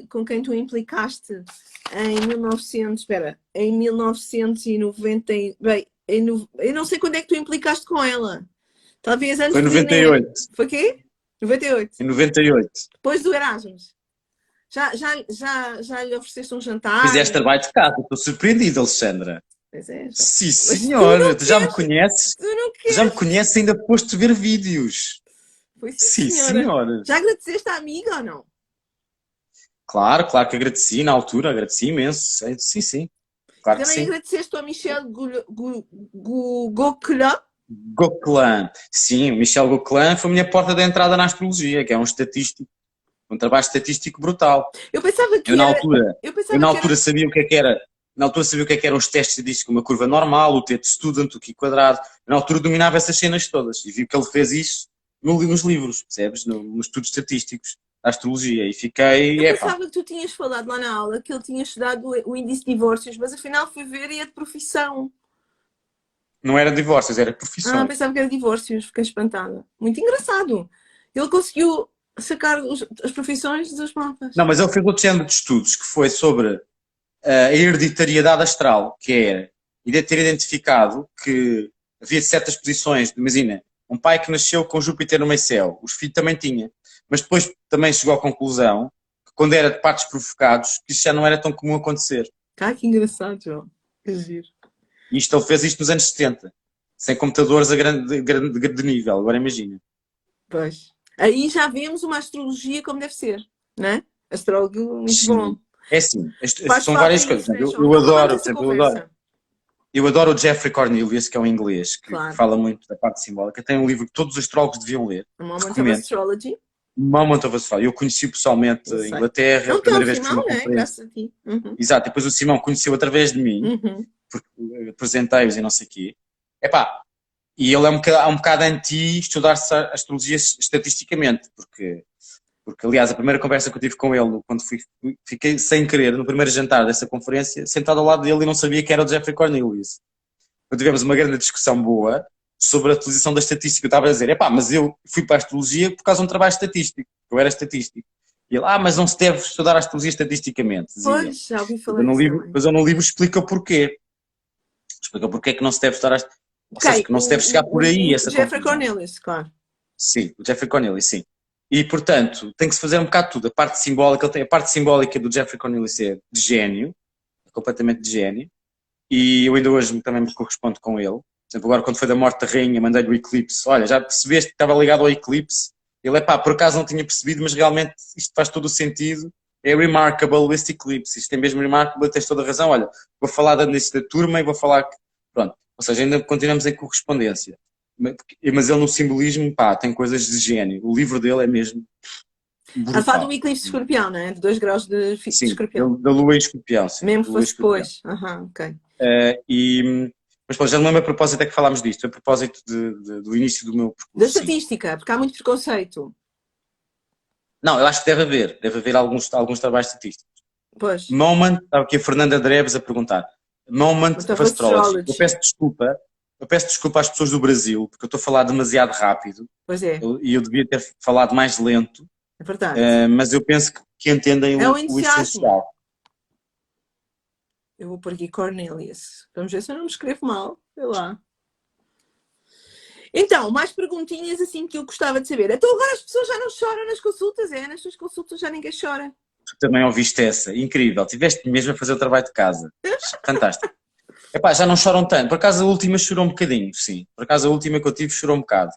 com quem tu implicaste em 1990, bem, Eu não sei quando é que tu implicaste com ela. Talvez antes Foi em do INE. 98. Foi quê? 98. Em 98. Depois do Erasmus. Já lhe ofereceste um jantar? Fizeste trabalho de casa. Estou surpreendido, Alexandra. Pois é, já. Sim, Mas tu não senhor. Tu já me queres, conheces? tu não Tu já me queres. conheces ainda depois ver vídeos. Foi sim, Sim, senhora. senhora. Já agradeceste à amiga ou não? Claro, claro que agradeci na altura. Agradeci imenso. Sim, sim. Claro que Também sim. agradeceste ao Michel Gauquelin. Gauquelin. Sim, o Michel Gauquelin foi a minha porta de entrada na astrologia, que é um estatístico, um trabalho estatístico brutal. Eu pensava Eu que na era. altura, Eu eu pensava na que altura era. sabia o que é que era, na altura sabia o que eram os testes estatísticos, uma curva normal, o T de student, o Q quadrado. Eu, na altura dominava essas cenas todas e vi que ele fez isso nos livros, percebes? Nos estudos estatísticos da astrologia e fiquei, Eu epá, pensava que tu tinhas falado lá na aula que ele tinha estudado o índice de divórcios, mas afinal fui ver e é de profissão. não era divórcios, era Ah, profissões. pensava que era divórcios, fiquei espantada. Muito engraçado. Ele conseguiu sacar as profissões dos mapas. Não, mas ele fez outro género de estudos que foi sobre a hereditariedade astral, que é ter identificado que havia certas posições, imagina, um pai que nasceu com Júpiter no meio céu, os filhos também tinha, mas depois também chegou à conclusão que quando era de partos provocados, que isso já não era tão comum acontecer. Ah, que engraçado, João. Que giro. E isto, ele fez isto nos anos 70, sem computadores a grande nível, agora imagina. Pois. Aí já vemos uma astrologia como deve ser, né? Astrólogo muito bom. Sim. É assim, Faz são falta várias coisas. isso, né, João? Eu Então levanta adoro, por essa exemplo, conversa. eu adoro o Jeffrey Cornelius, que é um inglês, que Claro. fala muito da parte simbólica. Tem um livro que todos os astrólogos deviam ler. A Moment of Recomendo. Astrology. Moment of Astrology. Eu conheci pessoalmente Eu em sei. Inglaterra, Não a primeira tão vez que fui a Simão, uma né? conferência. Graças a ti. Uhum. Exato, depois o Simão conheceu através de mim, Uhum. porque apresentei-os e não sei o quê. Epá, e ele é um bocado anti estudar astrologia estatisticamente, porque aliás, a primeira conversa que eu tive com ele, quando fiquei sem querer, no primeiro jantar dessa conferência, sentado ao lado dele e não sabia que era o Jeffrey Cornelius. Então tivemos uma grande discussão boa sobre a utilização da estatística. Eu estava a dizer, epá, mas eu fui para a astrologia por causa de um trabalho estatístico. Eu era estatístico. E ele, mas não se deve estudar a astrologia estatisticamente, dizia ele. Pois, já ouvi falar disso também. Mas eu no livro explica o porquê. Explica o porquê que não se deve estudar, ou seja, que não se deve chegar por aí essa Jeffrey conclusão. Cornelius, claro. Sim, o Jeffrey Cornelius, sim. E, portanto, tem que se fazer um bocado tudo. A parte simbólica, a parte simbólica do Jeffrey Cornelius é de gênio, completamente de gênio, e eu ainda hoje também me correspondo com ele. Por exemplo, agora quando foi da morte da rainha, mandei-lhe o eclipse. Olha, já percebeste que estava ligado ao eclipse? Ele, por acaso não tinha percebido, mas realmente isto faz todo o sentido. É remarkable este eclipse. Isto é mesmo remarkable, tens toda a razão. Olha, vou falar da turma e vou falar que... Pronto. Ou seja, ainda continuamos em correspondência. Mas ele no simbolismo, tem coisas de gênio. O livro dele é mesmo brutal. A falar do eclipse de escorpião, não é? De 2 graus de escorpião. Da lua em escorpião. Sim, mesmo que fosse depois. Ok. Mas pô, já não lembro a propósito é que falámos disto, a propósito do início do meu percurso. Da estatística, porque há muito preconceito. Não, eu acho que deve haver alguns trabalhos estatísticos. Pois. Moment, estava aqui a Fernanda Dreves a perguntar. Moment of Astrology. Eu peço desculpa às pessoas do Brasil, porque eu estou a falar demasiado rápido. Pois é. E eu devia ter falado mais lento. É verdade. Mas eu penso que entendem o essencial. Eu vou pôr aqui Cornelius. Vamos ver se eu não me escrevo mal. Sei lá. Então, mais perguntinhas assim que eu gostava de saber. Então agora as pessoas já não choram nas consultas, é? Nas suas consultas já ninguém chora. Tu também ouviste essa. Incrível. Tiveste mesmo a fazer o trabalho de casa. Fantástico. Epá, já não choram tanto. Por acaso a última chorou um bocadinho, sim. Por acaso a última que eu tive chorou um bocado.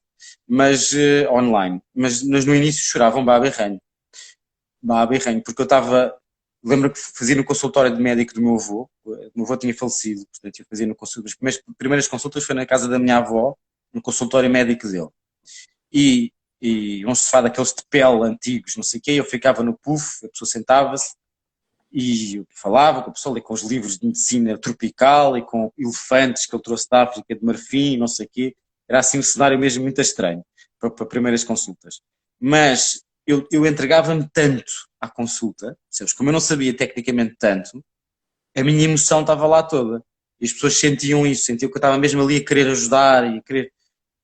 Mas online. Mas no início choravam baba e ranho. Porque eu estava... Lembro que fazia no consultório de médico do meu avô. O meu avô tinha falecido, portanto eu fazia no consultório. As primeiras consultas foi na casa da minha avó, no consultório médico dele. E um sofá daqueles de pele antigos, não sei o quê, eu ficava no puff, a pessoa sentava-se e eu falava com a pessoa ali com os livros de medicina tropical e com elefantes que ele trouxe da África, de Marfim, não sei o quê. Era assim um cenário mesmo muito estranho para primeiras consultas. Mas eu entregava-me tanto à consulta, sabes? Como eu não sabia tecnicamente tanto, a minha emoção estava lá toda. E as pessoas sentiam isso, sentiam que eu estava mesmo ali a querer ajudar e a querer...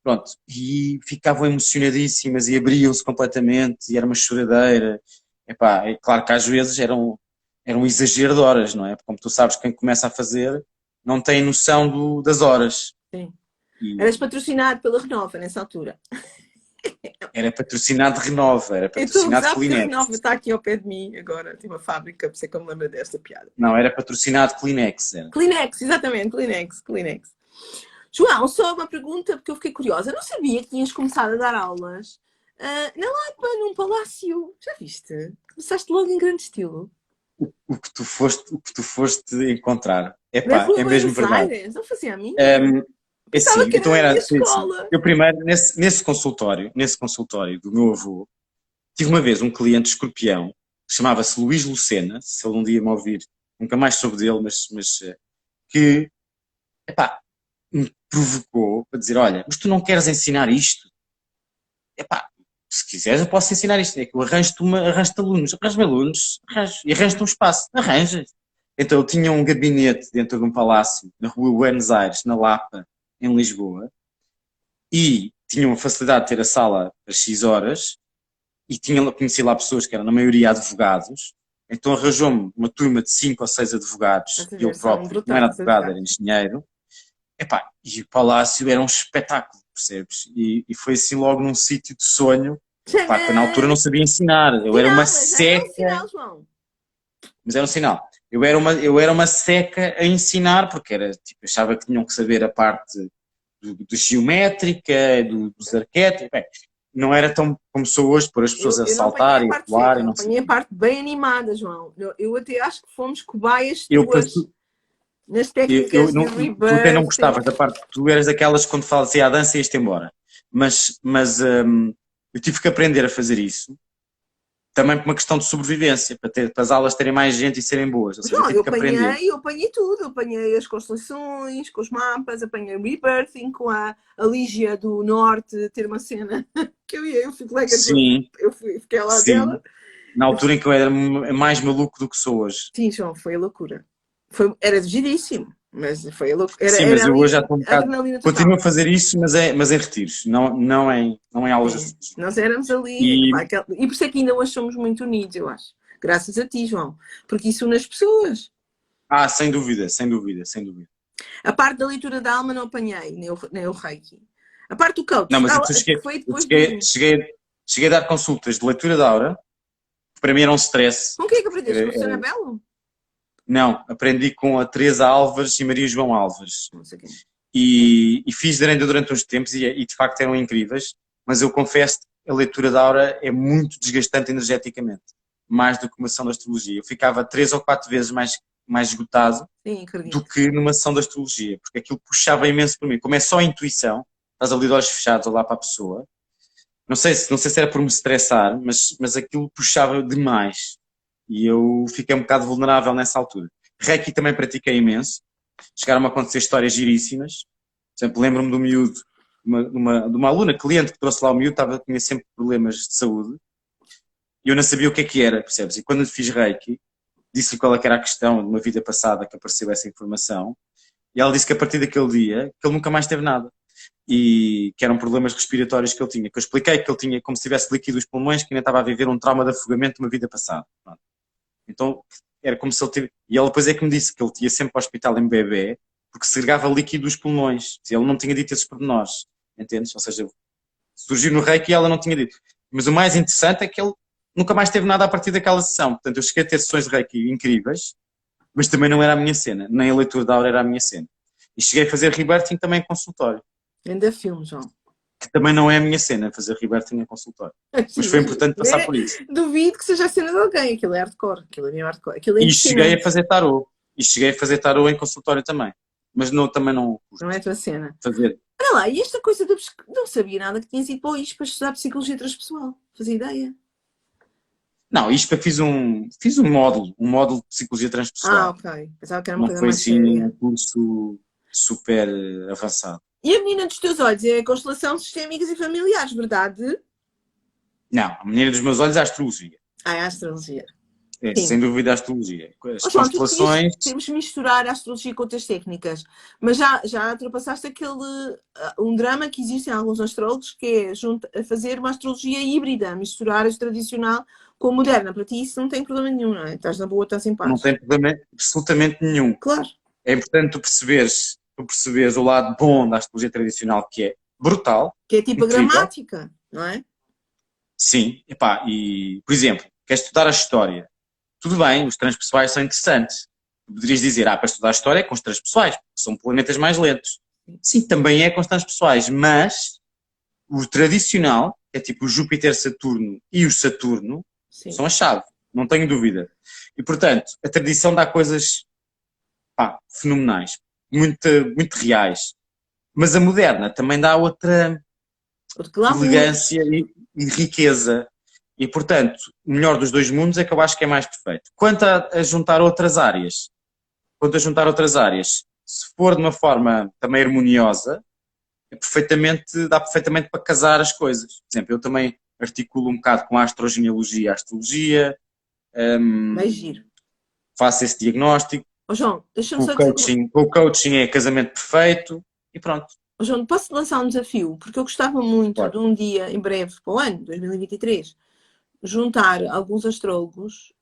Pronto. E ficavam emocionadíssimas e abriam-se completamente e era uma choradeira. É claro que às vezes era um exagero de horas, não é? Como tu sabes, quem começa a fazer não têm noção das horas. Sim. E Eras patrocinado pela Renova nessa altura. era patrocinado de Renova, era Eu estou a patrocinado gozar porque a Kleenex. Renova está aqui ao pé de mim agora. Tem uma fábrica, por isso é que eu me lembro desta piada. Não, era patrocinado Kleenex. Era. Kleenex, exatamente, Kleenex. João, só uma pergunta, porque eu fiquei curiosa. Eu não sabia que tinhas começado a dar aulas na Lapa, num palácio. Já viste? Começaste logo em grande estilo. O que tu foste encontrar. Na Epá, Rua é mesmo Buenos verdade. Aires. Não fazia a mim. É Pensava assim, que era então na minha assim, escola. eu primeiro, nesse consultório do meu avô, tive uma vez um cliente escorpião, que chamava-se Luís Lucena, se ele um dia me ouvir, nunca mais soube dele, mas que, epá, me provocou para dizer, olha, mas tu não queres ensinar isto? Epá, se quiseres eu posso ensinar isto. É que eu arranjo-te alunos, arranjo-me alunos, e arranjo-te um espaço, arranjas. Então eu tinha um gabinete dentro de um palácio, na Rua Buenos Aires, na Lapa, em Lisboa, e tinha uma facilidade de ter a sala às X horas, e conheci lá pessoas que eram na maioria advogados, então arranjou-me uma turma de 5 ou 6 advogados, e eu próprio, não era advogado, era engenheiro. Epá, e o palácio era um espetáculo, percebes? E foi assim logo num sítio de sonho. Pá, que na altura não sabia ensinar, eu era uma seca. Mas era um sinal. Eu era uma seca a ensinar, porque era, tipo, achava que tinham que saber a parte do geométrica, dos arquétipos. Bem, não era tão como sou hoje, por as pessoas a saltar e a pular. Eu apanhei a parte bem animada, João. Eu até acho que fomos cobaias tuas nas técnicas de rebirth. Tu até não gostavas da parte, tu eras daquelas que quando fazia a dança ias-te embora. Mas eu tive que aprender a fazer isso, também por uma questão de sobrevivência, para as aulas terem mais gente e serem boas. Ou seja, não, eu apanhei tudo. Eu apanhei as constelações, com os mapas, apanhei o rebirthing, com a Lígia do Norte ter uma cena que eu fui colega Sim, eu fiquei ao lado dela. Na altura em que eu era mais maluco do que sou hoje. Sim, João, foi a loucura. Era giríssimo, mas foi a loucura. Sim, mas eu hoje já estou um bocado... Continuo a fazer isso, mas em retiros, não em aulas de astrologia. Nós éramos ali. E por isso é que ainda hoje somos muito unidos, eu acho. Graças a ti, João. Porque isso une as pessoas. Ah, sem dúvida, sem dúvida, sem dúvida. A parte da leitura da alma não apanhei, nem o Reiki. A parte do coach. Não, mas cheguei a dar consultas de leitura da aura, que para mim era um stress. Com quem é que aprendeste? Com a Susana Belo? Não, aprendi com a Teresa Álvares e Maria João Álvares. Não sei quem. E fiz durante uns tempos e de facto eram incríveis, mas eu confesso que a leitura da aura é muito desgastante energeticamente, mais do que uma sessão de astrologia. Eu ficava 3 ou 4 vezes mais esgotado do que numa sessão de astrologia, porque aquilo puxava imenso por mim. Como é só a intuição, estás ali de olhos fechados a olhar para a pessoa, não sei se era por me estressar, mas aquilo puxava demais. E eu fiquei um bocado vulnerável nessa altura. Reiki também pratiquei imenso. Chegaram-me a acontecer histórias giríssimas. Por exemplo, lembro-me do miúdo, de uma aluna, cliente que trouxe lá o miúdo, tinha sempre problemas de saúde. E eu não sabia o que era, percebes? E quando lhe fiz Reiki, disse-lhe qual era a questão de uma vida passada que apareceu essa informação. E ela disse que a partir daquele dia, que ele nunca mais teve nada. E que eram problemas respiratórios que ele tinha. Que eu expliquei que ele tinha como se tivesse líquido dos pulmões, que ainda estava a viver um trauma de afogamento de uma vida passada. Então, era como se ele tivesse... E ela depois é que me disse que ele ia sempre para o hospital em bebê, porque segregava líquido dos pulmões. Ele não tinha dito esses pormenores, entendes? Ou seja, surgiu no Reiki e ela não tinha dito. Mas o mais interessante é que ele nunca mais teve nada a partir daquela sessão. Portanto, eu cheguei a ter sessões de Reiki incríveis, mas também não era a minha cena. Nem a leitura da aura era a minha cena. E cheguei a fazer rebirthing também em consultório. Ainda filme, João. Que também não é a minha cena, fazer rebirthing em consultório. Mas foi importante passar por isso. Duvido que seja a cena de alguém. Aquilo é hardcore. Aquilo é meio hardcore. E cheguei a fazer tarô. em consultório também. Mas também não... Não é a tua cena. Fazer. Olha lá, e esta coisa de... Não sabia nada que tinhas ido para o ISPA para estudar psicologia transpessoal. Fazia ideia. Não, ISPA fiz um módulo de psicologia transpessoal. Ah, ok. Pensava que era uma coisa mais séria. Não foi assim um curso super avançado. E a menina dos teus olhos é a constelação sistémicas e familiares, verdade? Não, a menina dos meus olhos é a astrologia. Ah, é a astrologia. É, sem dúvida a astrologia. As constelações... Temos de misturar a astrologia com outras técnicas. Mas já ultrapassaste um drama que existe em alguns astrólogos, que é fazer uma astrologia híbrida, misturar a tradicional com a moderna. Para ti isso não tem problema nenhum, não é? Estás na boa, estás em paz. Não tem problema absolutamente nenhum. Claro. é importante tu perceberes o lado bom da astrologia tradicional, que é brutal, Que é tipo a incrível. gramática, não é? Sim, epá, e, por exemplo, queres estudar a história? Tudo bem, os transpessoais são interessantes. Poderias dizer, para estudar a história é com os transpessoais, porque são planetas mais lentos. Sim, também é com os transpessoais, mas o tradicional, é tipo o Júpiter, Saturno e o Saturno, Sim. são a chave, não tenho dúvida. E, portanto, a tradição dá coisas fenomenais, muito, muito reais. Mas a moderna também dá outra elegância e riqueza. E, portanto, o melhor dos dois mundos é que eu acho que é mais perfeito. Quanto a juntar outras áreas, se for de uma forma também harmoniosa, dá perfeitamente para casar as coisas. Por exemplo, eu também articulo um bocado com a astrogenealogia, a astrologia, Vai giro. faço esse diagnóstico. Oh, João, deixa-me só O coaching é casamento perfeito e pronto. Oh, João, posso lançar um desafio? Porque eu gostava muito Claro. de um dia, em breve, para o ano 2023, juntar alguns astrólogos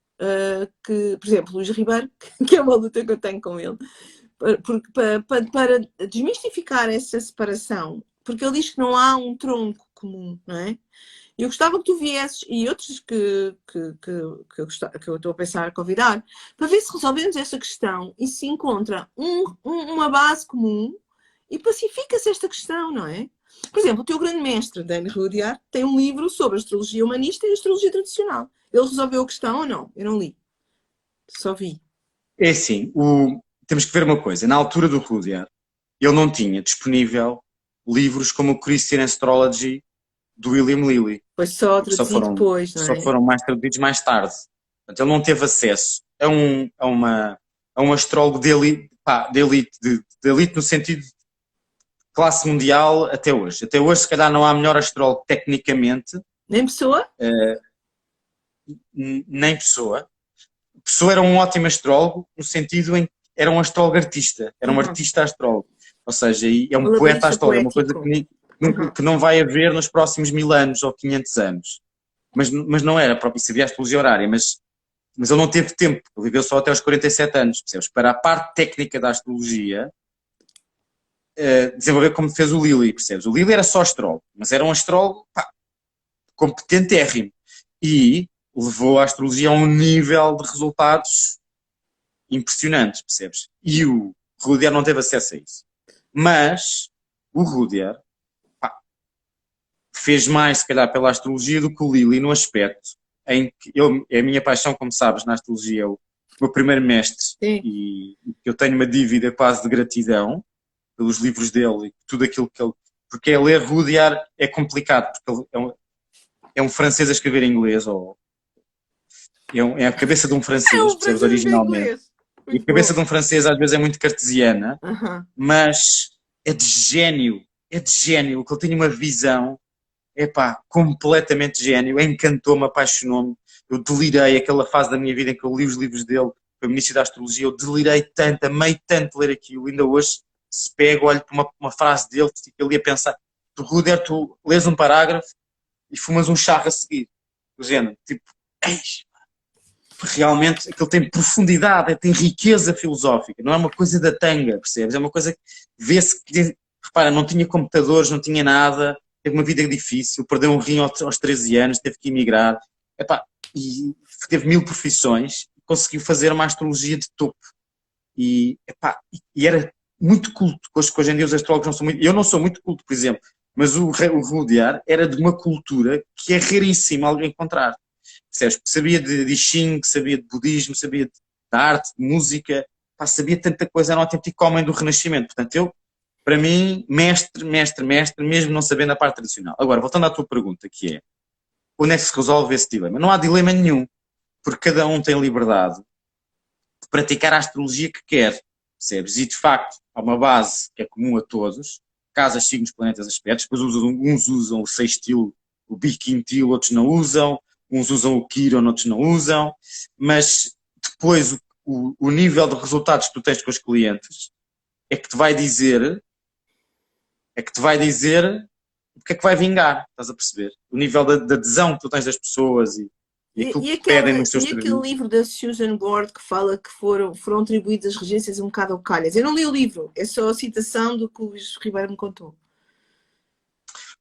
que, por exemplo, Luís Ribeiro, que é uma luta que eu tenho com ele, para desmistificar essa separação, porque ele diz que não há um tronco comum, não é? Eu gostava que tu viesses, e outros que eu estou a pensar convidar, para ver se resolvemos esta questão e se encontra uma base comum e pacifica-se esta questão, não é? Por exemplo, o teu grande mestre, Dani Rudyard, tem um livro sobre astrologia humanista e astrologia tradicional. Ele resolveu a questão ou não? Eu não li. Só vi. É assim, temos que ver uma coisa. Na altura do Rudyard, ele não tinha disponível livros como o Christian Astrology do William Lilly. Foi só traduzido depois, não é? Só foram mais traduzidos mais tarde. Portanto, ele não teve acesso a um astrólogo de elite no sentido de classe mundial até hoje. Até hoje, se calhar, não há melhor astrólogo tecnicamente. Nem Pessoa? Nem Pessoa. Pessoa era um ótimo astrólogo no sentido em que era um astrólogo artista. Era um artista astrólogo. Ou seja, é um poeta astrólogo. É uma coisa que não vai haver nos próximos 1000 anos ou 500 anos. Mas não era próprio, sabia a astrologia horária, mas ele não teve tempo, ele viveu só até aos 47 anos, percebes? Para a parte técnica da astrologia, desenvolver como fez o Lilly, percebes? O Lilly era só astrólogo, mas era um astrólogo competentérrimo e levou a astrologia a um nível de resultados impressionantes, percebes? E o Rudyard não teve acesso a isso. Mas o Rudyard fez mais, se calhar, pela astrologia do que o Lilly no aspecto em que é a minha paixão, como sabes, na astrologia, o meu primeiro mestre. Sim. E eu tenho uma dívida quase de gratidão pelos livros dele e tudo aquilo que ele... Porque ler Rudyard é complicado, porque ele é um francês a escrever em inglês, ou é a cabeça de um francês, percebes, originalmente. E a cabeça de um francês às vezes é muito cartesiana, mas é de gênio, que ele tem uma visão, completamente gênio, encantou-me, apaixonou-me, eu delirei aquela fase da minha vida em que eu li os livros dele, foi o início da astrologia, eu delirei tanto, amei tanto ler aquilo, ainda hoje se pego, olho para uma frase dele, fico ali a pensar, Rudyard, tu lês um parágrafo e fumas um charro a seguir, do género, tipo, realmente aquilo tem profundidade, tem riqueza filosófica, não é uma coisa da tanga, percebes? É uma coisa que vê-se que, repara, não tinha computadores, não tinha nada, teve uma vida difícil, perdeu um rim aos 13 anos, teve que emigrar, e teve 1000 profissões, conseguiu fazer uma astrologia de topo. E era muito culto, coisa que hoje em dia os astrólogos não são muito... Eu não sou muito culto, por exemplo, mas o Rudyard era de uma cultura que é raríssimo alguém encontrar. Percebes? Sabia de I Ching, sabia de budismo, sabia de arte, de música, sabia tanta coisa, era um autêntico homem do Renascimento. Portanto, eu, para mim, mestre, mesmo não sabendo a parte tradicional. Agora, voltando à tua pergunta, que é, onde é que se resolve esse dilema? Não há dilema nenhum, porque cada um tem liberdade de praticar a astrologia que quer, percebes? E, de facto, há uma base que é comum a todos, casas, signos, planetas, aspectos, depois uns usam o sextil, o biquintil, outros não usam, uns usam o Quiron, outros não usam, mas depois o nível de resultados que tu tens com os clientes é que te vai dizer o que é que vai vingar, estás a perceber? O nível de adesão que tu tens das pessoas e aquilo que pedem nos seus e aquele serviços. livro da Susan Ward que fala que foram atribuídas as regências um bocado ao calhas. Eu não li o livro, é só a citação do que o Luís Ribeiro me contou.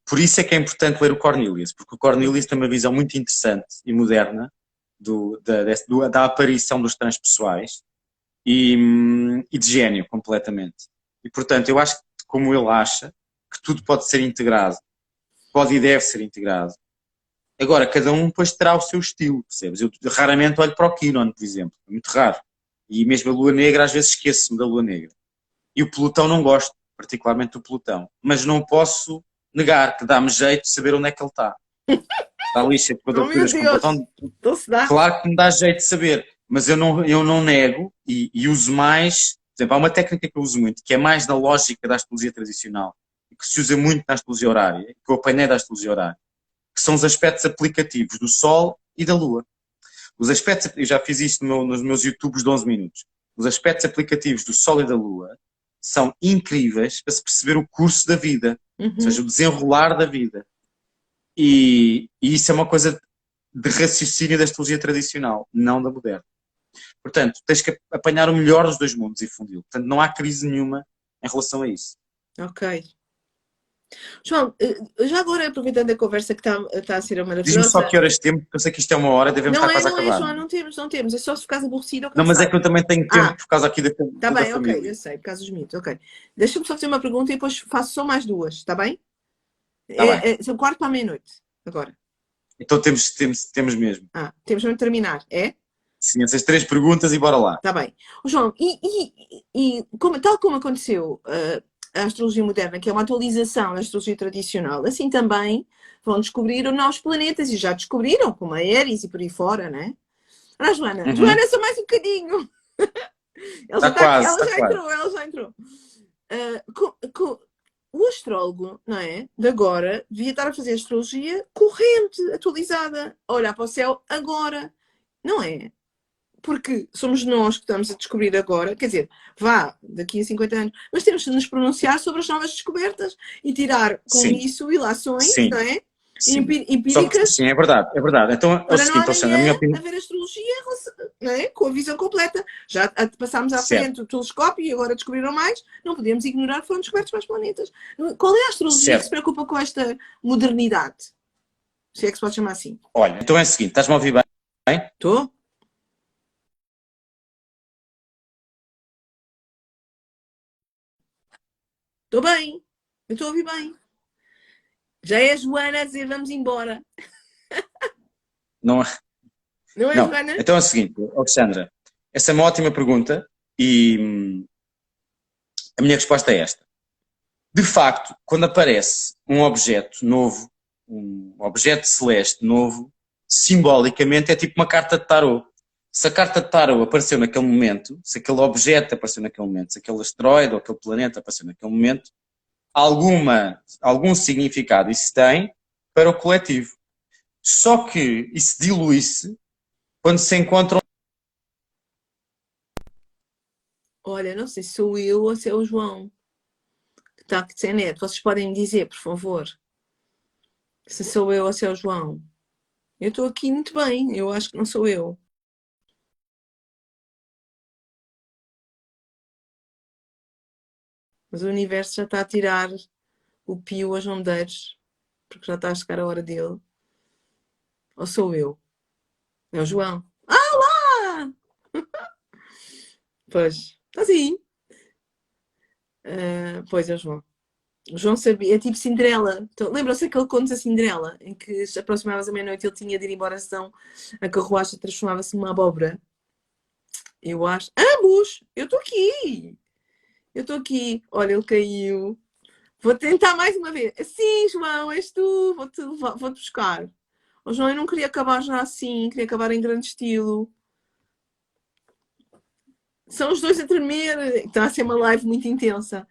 Por isso é que é importante ler o Cornelius, porque o Cornelius tem uma visão muito interessante e moderna da aparição dos transpessoais e de gênio, completamente. E, portanto, eu acho que, como ele acha, que tudo pode ser integrado, pode e deve ser integrado. Agora, cada um depois terá o seu estilo, percebes? Eu raramente olho para o Quiron, por exemplo, é muito raro. E mesmo a Lua Negra, às vezes esqueço-me da Lua Negra. E o Plutão não gosto, particularmente do Plutão. Mas não posso negar que dá-me jeito de saber onde é que ele está. Está ali cheio de Oh meu quadraturas com Deus! Plutão. Então se dá. Claro que me dá jeito de saber, mas eu não nego e uso mais. Por exemplo, há uma técnica que eu uso muito, que é mais na lógica da astrologia tradicional, e que se usa muito na astrologia horária, que eu apanhei da astrologia horária, que são os aspectos aplicativos do Sol e da Lua. Os aspectos, eu já fiz isto nos meus YouTubes de 11 minutos. Os aspectos aplicativos do Sol e da Lua são incríveis para se perceber o curso da vida, ou seja, o desenrolar da vida. E isso é uma coisa de raciocínio da astrologia tradicional, não da moderna. Portanto, tens que apanhar o melhor dos dois mundos e fundi-lo. Portanto, não há crise nenhuma em relação a isso. Ok. João, já agora aproveitando a conversa que está a ser maravilhosa. Diz-me só que horas temos, porque eu sei que isto é uma hora, devemos estar quase a acabar. João, não temos. É só se ficares aborrecido ou cansado. Não, mas é que eu também tenho tempo por causa aqui da Está bem, família. Ok, eu sei, por causa dos mitos, ok. Deixa-me só fazer uma pergunta e depois faço só mais duas, está bem? São 4:45, agora. Então temos mesmo. Temos mesmo de terminar, é? Sim, essas 3 perguntas e bora lá. Está bem. João, tal como aconteceu a astrologia moderna, que é uma atualização da astrologia tradicional, assim também vão descobrir os novos planetas, e já descobriram, como a Éris e por aí fora, não é? Olha, Joana. Joana, só mais um bocadinho. Ela já entrou. O astrólogo, não é? De agora, devia estar a fazer astrologia corrente, atualizada. A olhar para o céu agora. Não é? Porque somos nós que estamos a descobrir agora, quer dizer, daqui a 50 anos, mas temos de nos pronunciar sobre as novas descobertas e tirar com isso ilações, não é? Empíricas. Sim, é verdade. Então, é o seguinte, Alexandre, a minha opinião. A ver a astrologia, não é? Com a visão completa. Já passámos à frente o telescópio e agora descobriram mais. Não podemos ignorar que foram descobertos mais planetas. Qual é a astrologia que se preocupa com esta modernidade? Se é que se pode chamar assim. Olha, então é o seguinte, estás-me a ouvir bem? Estou? Estou bem. Eu estou a ouvir bem. Já é a Joana a dizer vamos embora. Não é, Joana? Então é o seguinte, Alexandra, essa é uma ótima pergunta e a minha resposta é esta. De facto, quando aparece um objeto novo, um objeto celeste novo, simbolicamente é tipo uma carta de tarot. Se a carta de tarot apareceu naquele momento, se aquele objeto apareceu naquele momento, se aquele asteroide ou aquele planeta apareceu naquele momento, algum significado isso tem para o coletivo. Só que isso dilui-se quando se encontram... Olha, não sei se sou eu ou se é o João que está aqui sem net. Vocês podem me dizer, por favor, se sou eu ou se é o João. Eu estou aqui muito bem, eu acho que não sou eu. Mas o universo já está a tirar o Pio aos Medeiros, porque já está a chegar a hora dele. Ou sou eu? É o João. Lá! Pois, está assim. Pois é o João. O João sabia, é tipo Cinderela. Então, lembram-se aquele conto da Cinderela, em que se aproximava-se à meia-noite e ele tinha de ir embora, senão a carruagem transformava-se numa abóbora. Eu acho. Ambos! Eu estou aqui! Olha, ele caiu. Vou tentar mais uma vez. Sim, João, és tu. Vou-te buscar. Oh, João, eu não queria acabar já assim. Queria acabar em grande estilo. São os dois a tremer. Está a ser uma live muito intensa.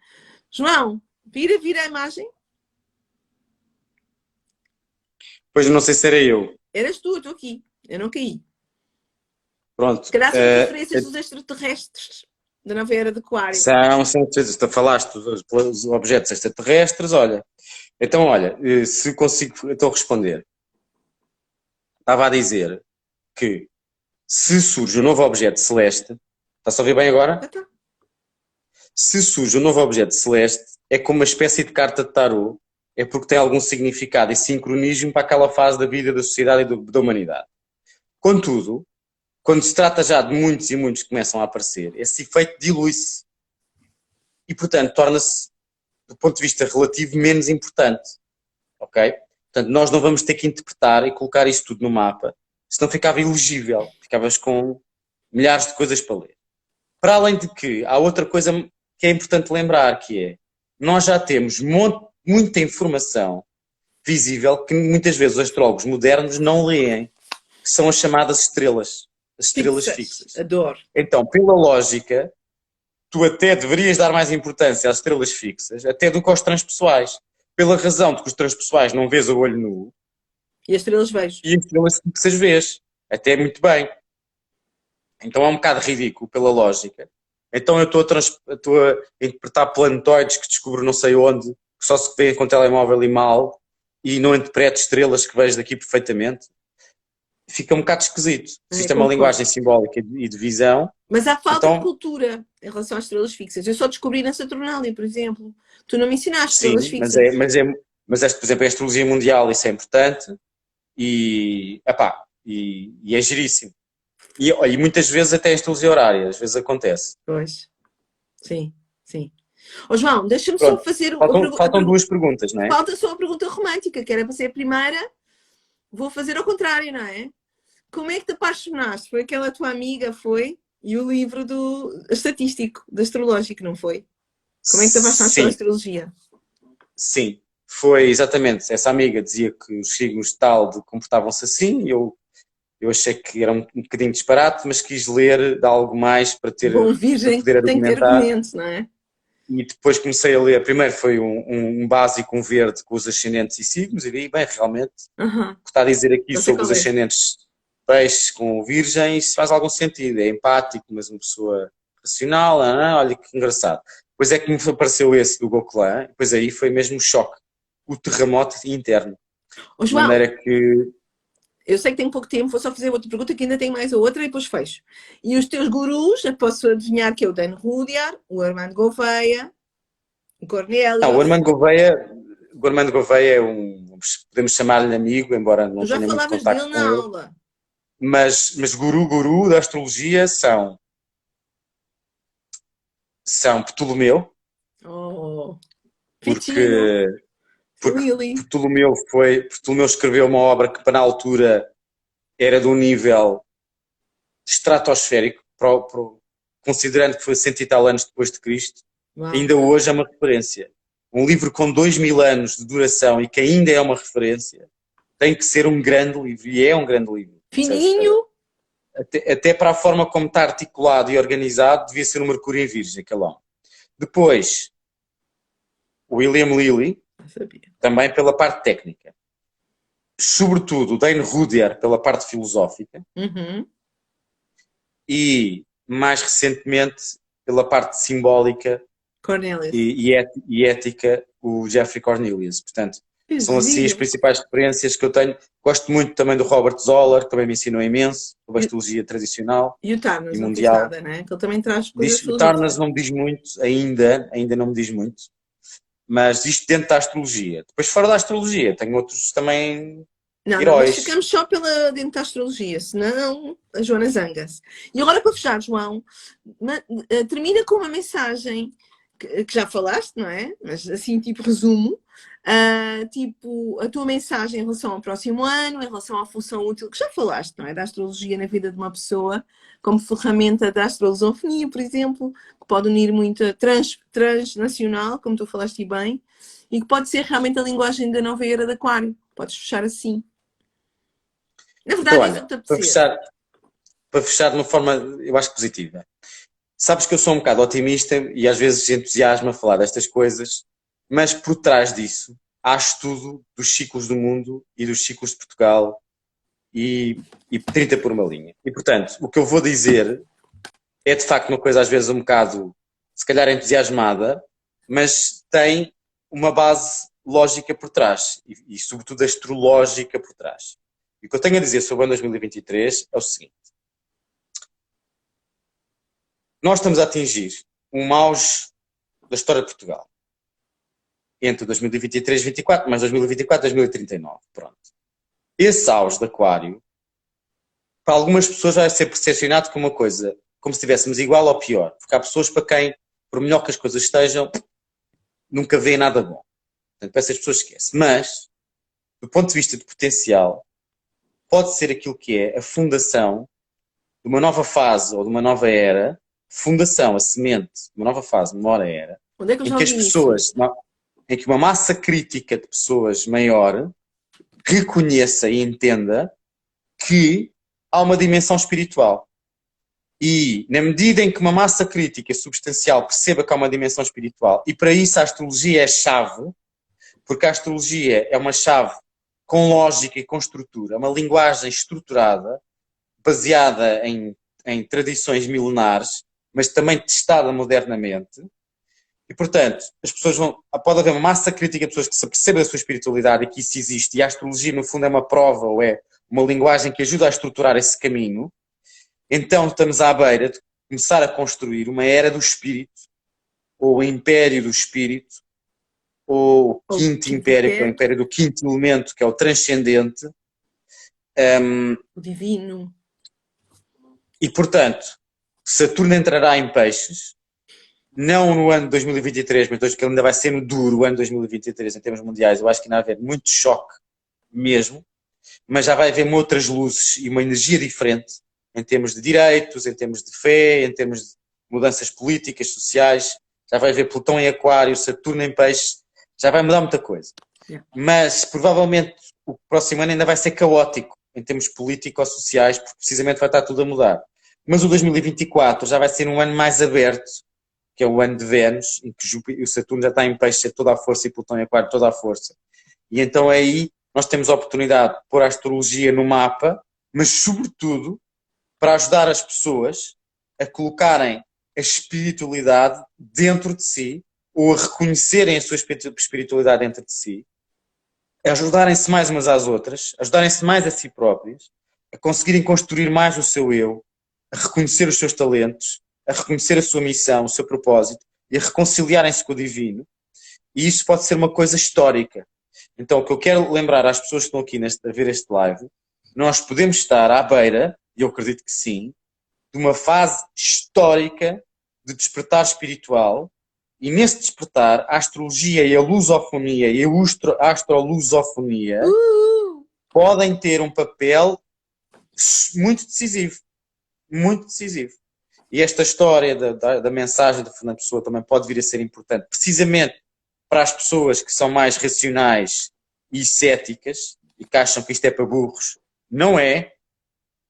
João, vira a imagem. Pois não sei se era eu. Eras tu, eu estou aqui. Eu não caí. Pronto. Se calhar são referências dos extraterrestres da nova era de Aquário. São tu falaste dos objetos extraterrestres, olha. Então, olha, se consigo então responder. Estava a dizer que se surge um novo objeto celeste, está-se a ouvir bem agora? Então, Se surge um novo objeto celeste, é como uma espécie de carta de tarô, é porque tem algum significado e sincronismo para aquela fase da vida da sociedade e da humanidade. Contudo, quando se trata já de muitos e muitos que começam a aparecer, esse efeito dilui-se e, portanto, torna-se, do ponto de vista relativo, menos importante. Ok? Portanto, nós não vamos ter que interpretar e colocar isso tudo no mapa, senão ficava ilegível, ficavas com milhares de coisas para ler. Para além de que, há outra coisa que é importante lembrar, que é, nós já temos muita informação visível que muitas vezes os astrólogos modernos não leem, que são as chamadas estrelas, as estrelas fixas. Adoro. Então, pela lógica, tu até deverias dar mais importância às estrelas fixas, até do que aos transpessoais. Pela razão de que os transpessoais não vês a olho nu. E as estrelas vejo. E as estrelas fixas vês. Até muito bem. Então é um bocado ridículo, pela lógica. Então eu estou a interpretar planetoides que descubro não sei onde, que só se vê com telemóvel e mal, e não interpreto estrelas que vejo daqui perfeitamente. Fica um bocado esquisito. Isto é uma linguagem simbólica e de visão. Mas há falta de cultura em relação às estrelas fixas. Eu só descobri na Saturnália, por exemplo. Tu não me ensinaste estrelas fixas. Mas por exemplo, a astrologia mundial, isso é importante e é giríssimo. E muitas vezes até a astrologia horária, às vezes acontece. Pois, sim. Ó João, deixa-me só fazer... Faltam duas perguntas, não é? Falta só a pergunta romântica, que era para ser a primeira. Vou fazer ao contrário, não é? Como é que te apaixonaste? Foi aquela tua amiga, foi? E o livro do estatístico, do astrológico, não foi? Como é que te apaixonaste pela astrologia? Sim, foi exatamente. Essa amiga dizia que os signos de tal comportavam-se assim, e eu achei que era um bocadinho disparate, mas quis ler de algo mais para ter Bom, virgem, para poder argumentar. tem que ter argumentos, não é? E depois comecei a ler, primeiro foi um básico, um verde com os ascendentes e signos, e vi, bem, realmente, o que está a dizer aqui sobre os ascendentes peixes com virgem, isso faz algum sentido, é empático, mas uma pessoa racional, olha que engraçado. Depois é que me apareceu esse do Goklan, depois aí foi mesmo um choque, o terremoto interno. De maneira que... Eu sei que tenho pouco tempo, vou só fazer outra pergunta, que ainda tem mais a outra e depois fecho. E os teus gurus, eu posso adivinhar que é o Dan Rudyard, o Armando Gouveia, o Cornélio... Não, o Armando Gouveia é podemos chamar-lhe amigo, embora não tenha muito contacto com ele. Já falavas dele na aula. Mas guru da astrologia são Ptolomeu, porque Ptolomeu escreveu uma obra que para na altura era de um nível estratosférico, considerando que foi 100 e tal anos depois de Cristo, ainda hoje é uma referência. Um livro com 2000 anos de duração e que ainda é uma referência, tem que ser um grande livro, e é um grande livro. Fininho? Até para a forma como está articulado e organizado, devia ser um Mercúrio em Virgem, aquele homem. Depois, William Lilly, também pela parte técnica. Sobretudo, Dane Rudyard pela parte filosófica. E, mais recentemente, pela parte simbólica e ética, o Jeffrey Cornelius. Portanto, são assim as principais referências que eu tenho. Gosto muito também do Robert Zoller, que também me ensinou imenso sobre a astrologia tradicional e o Tarnas, e mundial. Nada, né? Que ele também traz coisas o Tarnas não me diz muito, ainda não me diz muito, mas isto dentro da astrologia. Depois, fora da astrologia, tenho outros também heróis. Não, ficamos só dentro da astrologia, senão a Joana zanga-se. E agora, para fechar, João, termina com uma mensagem que já falaste, não é? Mas assim, tipo resumo. Tipo, a tua mensagem em relação ao próximo ano, em relação à função útil, que já falaste, não é? Da astrologia na vida de uma pessoa, como ferramenta da astrolosofonia, por exemplo, que pode unir muito a transnacional, como tu falaste bem, e que pode ser realmente a linguagem da nova era de Aquário. Podes fechar assim. Na verdade, então, é o que te para fechar de uma forma, eu acho, positiva. Sabes que eu sou um bocado otimista e às vezes entusiasmo a falar destas coisas, mas por trás disso há estudo dos ciclos do mundo e dos ciclos de Portugal e 30 por uma linha. E, portanto, o que eu vou dizer é, de facto, uma coisa às vezes um bocado, se calhar, entusiasmada, mas tem uma base lógica por trás e sobretudo, astrológica por trás. E o que eu tenho a dizer sobre o ano 2023 é o seguinte. Nós estamos a atingir um auge da história de Portugal. Entre 2023 e 2024, mais 2024 e 2039. Pronto. Esse auge de Aquário, para algumas pessoas vai ser percepcionado como uma coisa, como se estivéssemos igual ou pior. Porque há pessoas para quem, por melhor que as coisas estejam, nunca vê nada bom. Portanto, para essas pessoas esquece. Mas, do ponto de vista de potencial, pode ser aquilo que é a fundação de uma nova fase ou de uma nova era, fundação, a semente de uma nova fase, de uma nova era, Onde é que eu em já que as ouvi pessoas, isso? em que uma massa crítica de pessoas maior reconheça e entenda que há uma dimensão espiritual. E, na medida em que uma massa crítica substancial perceba que há uma dimensão espiritual, e para isso a astrologia é chave, porque a astrologia é uma chave com lógica e com estrutura, uma linguagem estruturada, baseada em tradições milenares, mas também testada modernamente. E, portanto, as pessoas pode haver uma massa crítica de pessoas que se apercebem da sua espiritualidade e que isso existe, e a astrologia, no fundo, é uma prova ou é uma linguagem que ajuda a estruturar esse caminho. Então, estamos à beira de começar a construir uma era do espírito, ou o império do espírito, ou o quinto império, que é o império do quinto elemento, que é o transcendente. O divino. E, portanto, Saturno entrará em peixes, não no ano de 2023, mas porque ele ainda vai ser no duro o ano de 2023 em termos mundiais. Eu acho que ainda vai haver muito choque mesmo, mas já vai haver outras luzes e uma energia diferente em termos de direitos, em termos de fé, em termos de mudanças políticas, sociais. Já vai haver Plutão em Aquário, Saturno em peixes, já vai mudar muita coisa. Yeah. Mas provavelmente o próximo ano ainda vai ser caótico em termos político-sociais, porque precisamente vai estar tudo a mudar. Mas o 2024 já vai ser um ano mais aberto, que é o ano de Vênus, em que o Saturno já está em peixe a toda a força e Plutão em Aquário toda a força. E então aí nós temos a oportunidade de pôr a astrologia no mapa, mas sobretudo para ajudar as pessoas a colocarem a espiritualidade dentro de si, ou a reconhecerem a sua espiritualidade dentro de si, a ajudarem-se mais umas às outras, a ajudarem-se mais a si próprias, a conseguirem construir mais o seu eu, a reconhecer os seus talentos, a reconhecer a sua missão, o seu propósito e a reconciliarem-se com o divino. E isso pode ser uma coisa histórica. Então, o que eu quero lembrar às pessoas que estão aqui a ver este live, nós podemos estar à beira, e eu acredito que sim, de uma fase histórica de despertar espiritual, e nesse despertar, a astrologia e a lusofonia e a astrolusofonia podem ter um papel muito decisivo. Muito decisivo. E esta história da mensagem de Fernando Pessoa também pode vir a ser importante, precisamente para as pessoas que são mais racionais e céticas e que acham que isto é para burros. Não é.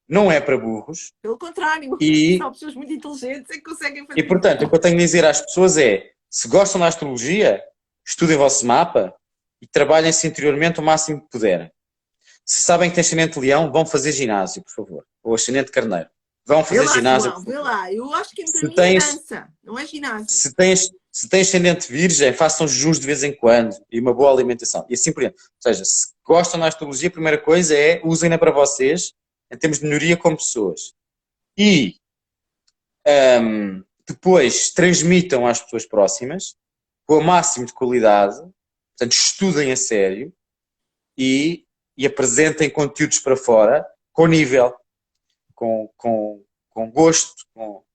Não é para burros. Pelo contrário, são pessoas muito inteligentes e que conseguem fazer. E, portanto, o que eu tenho a dizer às pessoas é, se gostam da astrologia, estudem o vosso mapa e trabalhem-se interiormente o máximo que puderem. Se sabem que têm ascendente leão, vão fazer ginásio, por favor. Ou ascendente carneiro. Vão fazer ginásio. Vê lá, eu acho que para mim é dança, não é ginásio. Se tens ascendente virgem, façam jejuns de vez em quando e uma boa alimentação. E assim por diante. Ou seja, se gostam da astrologia, a primeira coisa é usem-na para vocês em termos de melhoria como pessoas. E depois transmitam às pessoas próximas com o máximo de qualidade. Portanto, estudem a sério e apresentem conteúdos para fora com nível, com gosto, com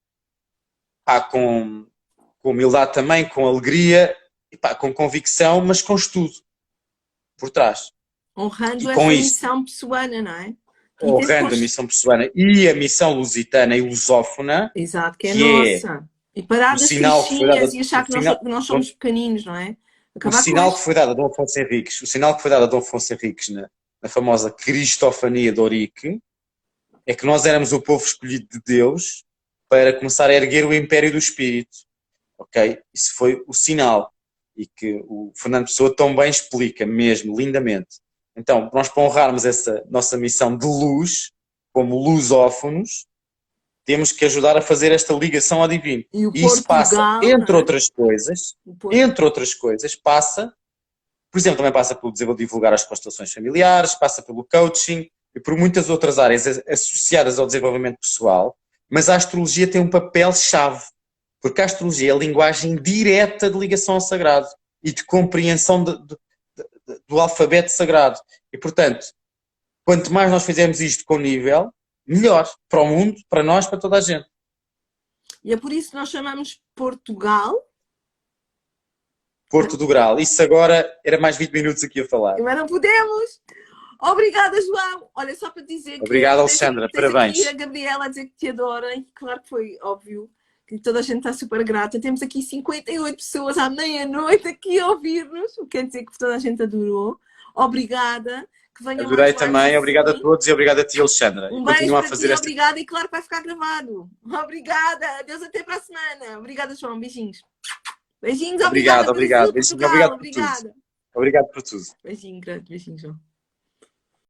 humildade também, com alegria, com convicção, mas com estudo por trás. Honrando essa missão pessoana, não é? Honrando a missão pessoana e a missão lusitana e lusófona. Exato, que é nossa. E parar das fichinhas e achar que nós somos pequeninos, não é? O sinal que foi dado a Dom Afonso Henriques, na famosa Cristofania de Ourique, é que nós éramos o povo escolhido de Deus para começar a erguer o império do espírito. Ok? Isso foi o sinal. E que o Fernando Pessoa tão bem explica, mesmo, lindamente. Então, nós para honrarmos essa nossa missão de luz, como lusófonos, temos que ajudar a fazer esta ligação ao divino. E isso passa, entre outras coisas, passa, por exemplo, também passa pelo divulgar as constelações familiares, passa pelo coaching, e por muitas outras áreas associadas ao desenvolvimento pessoal, mas a astrologia tem um papel-chave, porque a astrologia é a linguagem direta de ligação ao sagrado e de compreensão do alfabeto sagrado. E, portanto, quanto mais nós fizermos isto com nível, melhor para o mundo, para nós, para toda a gente. E é por isso que nós chamamos Portugal. Porto do Grau. Isso agora era mais 20 minutos aqui a falar. Mas não podemos. Obrigada, João. Olha, só para dizer Obrigado, que Alexandra. tens Parabéns. aqui a Gabriela a dizer que te adora, e claro que foi óbvio que toda a gente está super grata. Temos aqui 58 pessoas à meia-noite aqui a ouvir-nos, o que quer dizer que toda a gente adorou. Obrigada. Que venha Adorei mais também. Obrigado a todos e obrigado a ti, Alexandra. Um E beijo continua a para fazer ti, esta. obrigada, e claro que vai ficar gravado. Obrigada. Adeus, até para a semana. Obrigada, João. Beijinhos. Beijinhos, Obrigado, obrigada. obrigado. Brasil, Beijinho, Portugal. obrigado por tudo. Obrigada. Obrigado por tudo. Beijinho grande, beijinho, João.